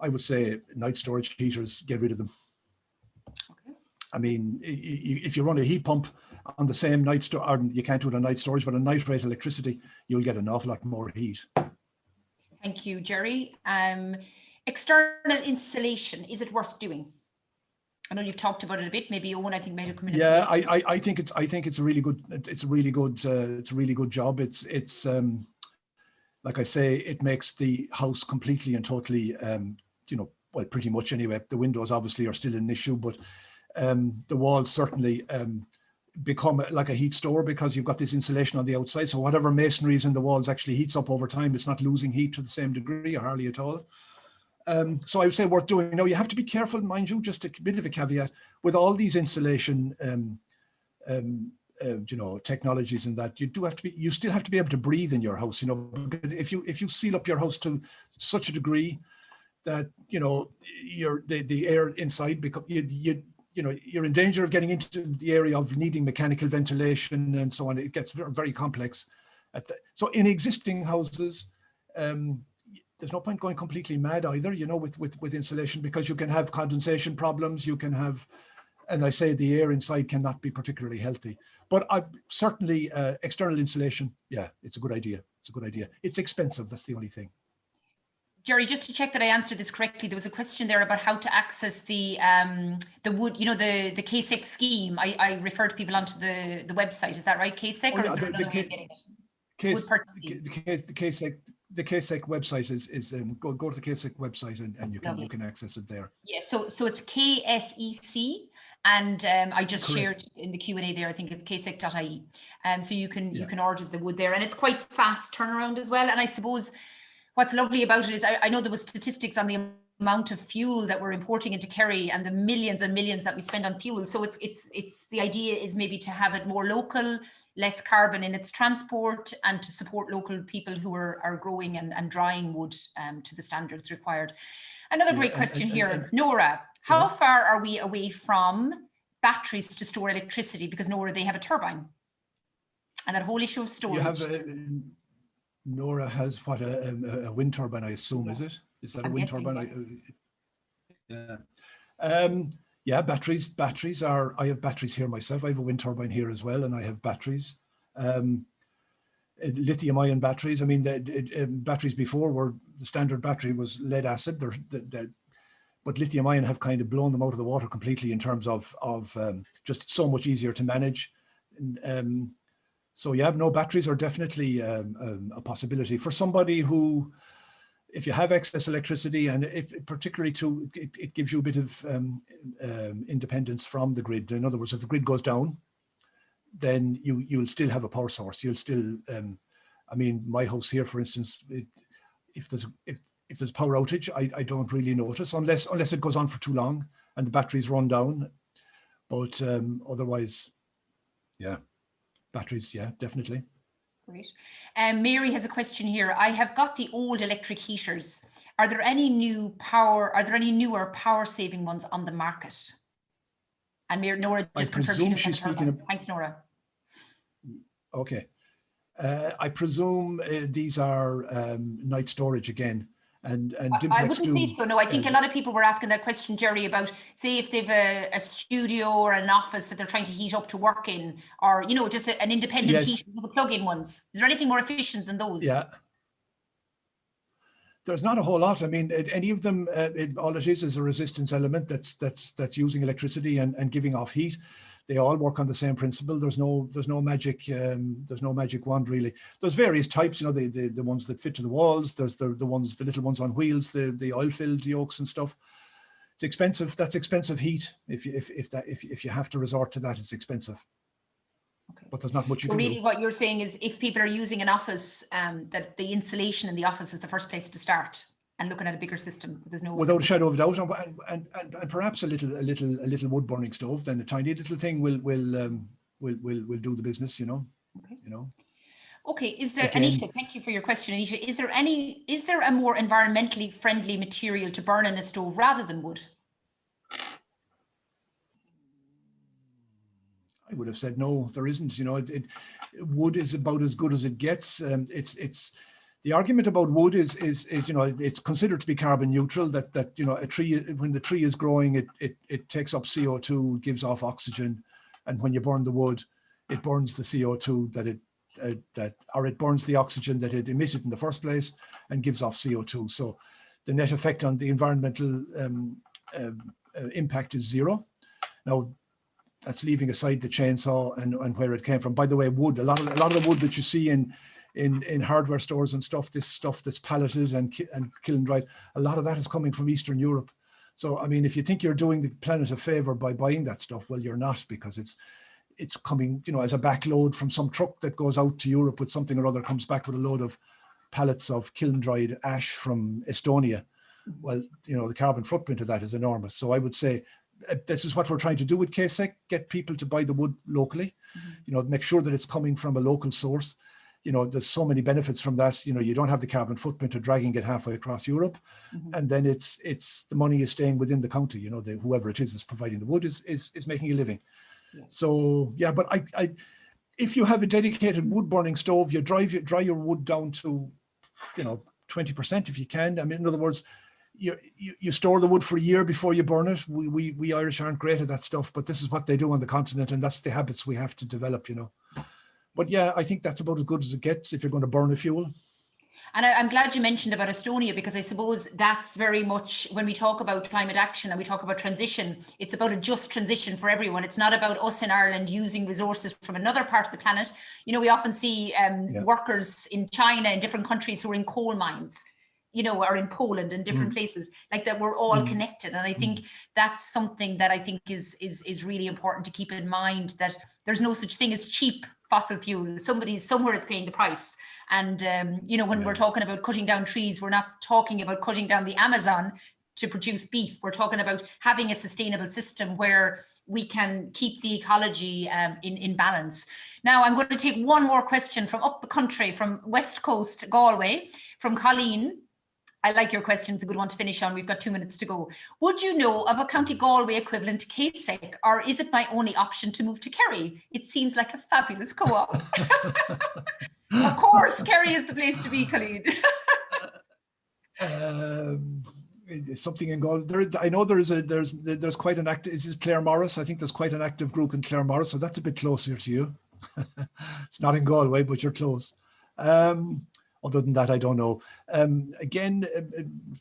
I would say night storage heaters, get rid of them. Okay. I mean, if you run a heat pump on the same night you can't do it on night storage, but on night rate electricity, you'll get an awful lot more heat. Thank you, Jerry. External insulation, is it worth doing? I know you've talked about it a bit. Maybe Owen, I think, might have come in. Yeah, I think it's a really good job. It's like I say, it makes the house completely and totally, you know, well, pretty much anyway. The windows obviously are still an issue, but the walls certainly become like a heat store because you've got this insulation on the outside. So whatever masonry is in the walls actually heats up over time. It's not losing heat to the same degree or hardly at all. So I would say worth doing. Now you have to be careful, mind you, just a bit of a caveat with all these insulation, you know, technologies and that you still have to be able to breathe in your house. You know, if you seal up your house to such a degree that, you know, the air inside become you know, you're in danger of getting into the area of needing mechanical ventilation and so on. It gets very, very complex. So in existing houses, there's no point going completely mad either, you know, with insulation, because you can have condensation problems. You can have, and I say the air inside cannot be particularly healthy. But certainly external insulation, yeah, it's a good idea. It's a good idea. It's expensive. That's the only thing. Jerry, just to check that I answered this correctly, there was a question there about how to access the wood, you know, the KSEC scheme. I referred people onto the website. Is that right, KSEC? Or is there another way of getting it? The KSEC website is go to the KSEC website and you can access it there. Yeah, so it's KSEC, and I just shared in the Q&A there. I think it's ksec.ie, so you can order the wood there, and it's quite fast turnaround as well. And I suppose what's lovely about it is I know there was statistics on the amount of fuel that we're importing into Kerry and the millions and millions that we spend on fuel. So it's the idea is maybe to have it more local, less carbon in its transport, and to support local people who are growing and drying wood to the standards required. Another great question here, Nora, how far are we away from batteries to store electricity? Because Nora, they have a turbine and that whole issue of storage. Nora has what, a wind turbine, I assume, is it? Is that a wind turbine? Yeah, batteries are, I have batteries here myself. I have a wind turbine here as well, and I have batteries. lithium-ion batteries. I mean, the batteries before were, the standard battery was lead acid. But lithium-ion have kind of blown them out of the water completely in terms of just so much easier to manage. So yeah, no, batteries are definitely a possibility for somebody who, if you have excess electricity, and if particularly it gives you a bit of independence from the grid. In other words, if the grid goes down, then you'll still have a power source. You'll still, I mean, my house here, for instance, if there's power outage, I don't really notice unless it goes on for too long and the batteries run down. But otherwise, yeah, batteries, yeah, definitely. Great. Mary has a question here. I have got the old electric heaters. Are there any newer power saving ones on the market? And Nora just confirmed she's speaking of. Thanks, Nora. Okay. I presume these are night storage again. And I wouldn't say so. No, I think a lot of people were asking that question, Jerry, about say if they've a studio or an office that they're trying to heat up to work in, or just an independent heater with the plug-in ones. Is there anything more efficient than those? Yeah. There's not a whole lot. I mean, any of them, all it is a resistance element that's using electricity and giving off heat. They all work on the same principle. There's no magic. There's no magic wand really. There's various types. The ones that fit to the walls. There's the little ones on wheels. The oil-filled yokes and stuff. It's expensive. That's expensive heat. If you have to resort to that, it's expensive. Okay. But there's not much you can do. What you're saying is, if people are using an office, that the insulation in the office is the first place to start. And looking at a bigger system, there's no, without a shadow of a doubt, and perhaps a little wood burning stove. Then a tiny little thing will do the business. Okay. Okay. Is there, Anisha? Thank you for your question, Anisha. Is there a more environmentally friendly material to burn in a stove rather than wood? I would have said no. There isn't. Wood is about as good as it gets. The argument about wood is it's considered to be carbon neutral. That a tree, when the tree is growing, it takes up CO2, gives off oxygen, and when you burn the wood, it burns the CO2 it burns the oxygen that it emitted in the first place and gives off CO2. So the net effect on the environmental impact is zero. Now, that's leaving aside the chainsaw and where it came from. By the way, wood, a lot of the wood that you see in hardware stores and stuff, this stuff that's palleted and kiln dried, a lot of that is coming from Eastern Europe. So, I mean, if you think you're doing the planet a favor by buying that stuff, well, you're not, because it's coming, as a backload from some truck that goes out to Europe with something or other, comes back with a load of pallets of kiln dried ash from Estonia. Well, the carbon footprint of that is enormous. So I would say this is what we're trying to do with KSEC, get people to buy the wood locally, make sure that it's coming from a local source. There's so many benefits from that. You don't have the carbon footprint of dragging it halfway across Europe. And then it's the money is staying within the county. Whoever it is providing the wood is making a living. Yeah. So yeah, but if you have a dedicated wood burning stove, you dry your wood down to 20% if you can. I mean, in other words, you store the wood for a year before you burn it. We Irish aren't great at that stuff, but this is what they do on the continent, and that's the habits we have to develop. But yeah, I think that's about as good as it gets if you're going to burn a fuel. And I'm glad you mentioned about Estonia, because I suppose that's very much, when we talk about climate action and we talk about transition, it's about a just transition for everyone. It's not about us in Ireland using resources from another part of the planet. We often see workers in China, in different countries, who are in coal mines, or in Poland and different places, like that. We're all connected. And I think that's something that I think is really important to keep in mind, that there's no such thing as cheap fossil fuel. Somebody somewhere is paying the price. And, when we're talking about cutting down trees, we're not talking about cutting down the Amazon to produce beef. We're talking about having a sustainable system where we can keep the ecology in balance. Now, I'm going to take one more question from up the country, from West Coast, Galway, from Colleen. I like your question. It's a good one to finish on. We've got 2 minutes to go. Would you know of a County Galway equivalent to KSEC, or is it my only option to move to Kerry? It seems like a fabulous co-op. Of course, Kerry is the place to be, Colleen. Something in Galway. I know there's quite an active. Is this Claremorris? I think there's quite an active group in Claremorris, so that's a bit closer to you. It's not in Galway, but you're close. Other than that, I don't know. Again,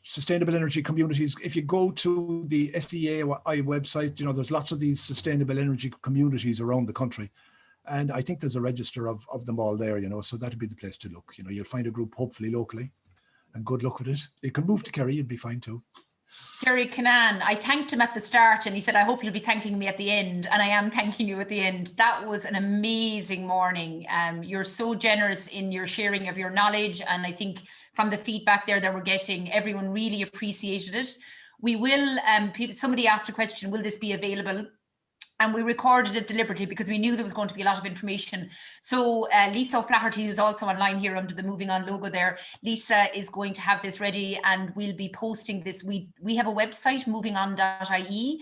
sustainable energy communities, if you go to the SEAI website, you know, there's lots of these sustainable energy communities around the country. And I think there's a register of them all there, you know, so that'd be the place to look. You know, you'll find a group hopefully locally, and good luck with it. You can move to Kerry, you'd be fine too. Jerry Canan, I thanked him at the start and he said, I hope you'll be thanking me at the end. And I am thanking you at the end. That was an amazing morning. You're so generous in your sharing of your knowledge. And I think from the feedback there that we're getting, everyone really appreciated it. We will, somebody asked a question, will this be available? And we recorded it deliberately because we knew there was going to be a lot of information. So Lisa O'Flaherty, who's also online here under the Moving On logo there, Lisa is going to have this ready and we'll be posting this. We have a website, movingon.ie,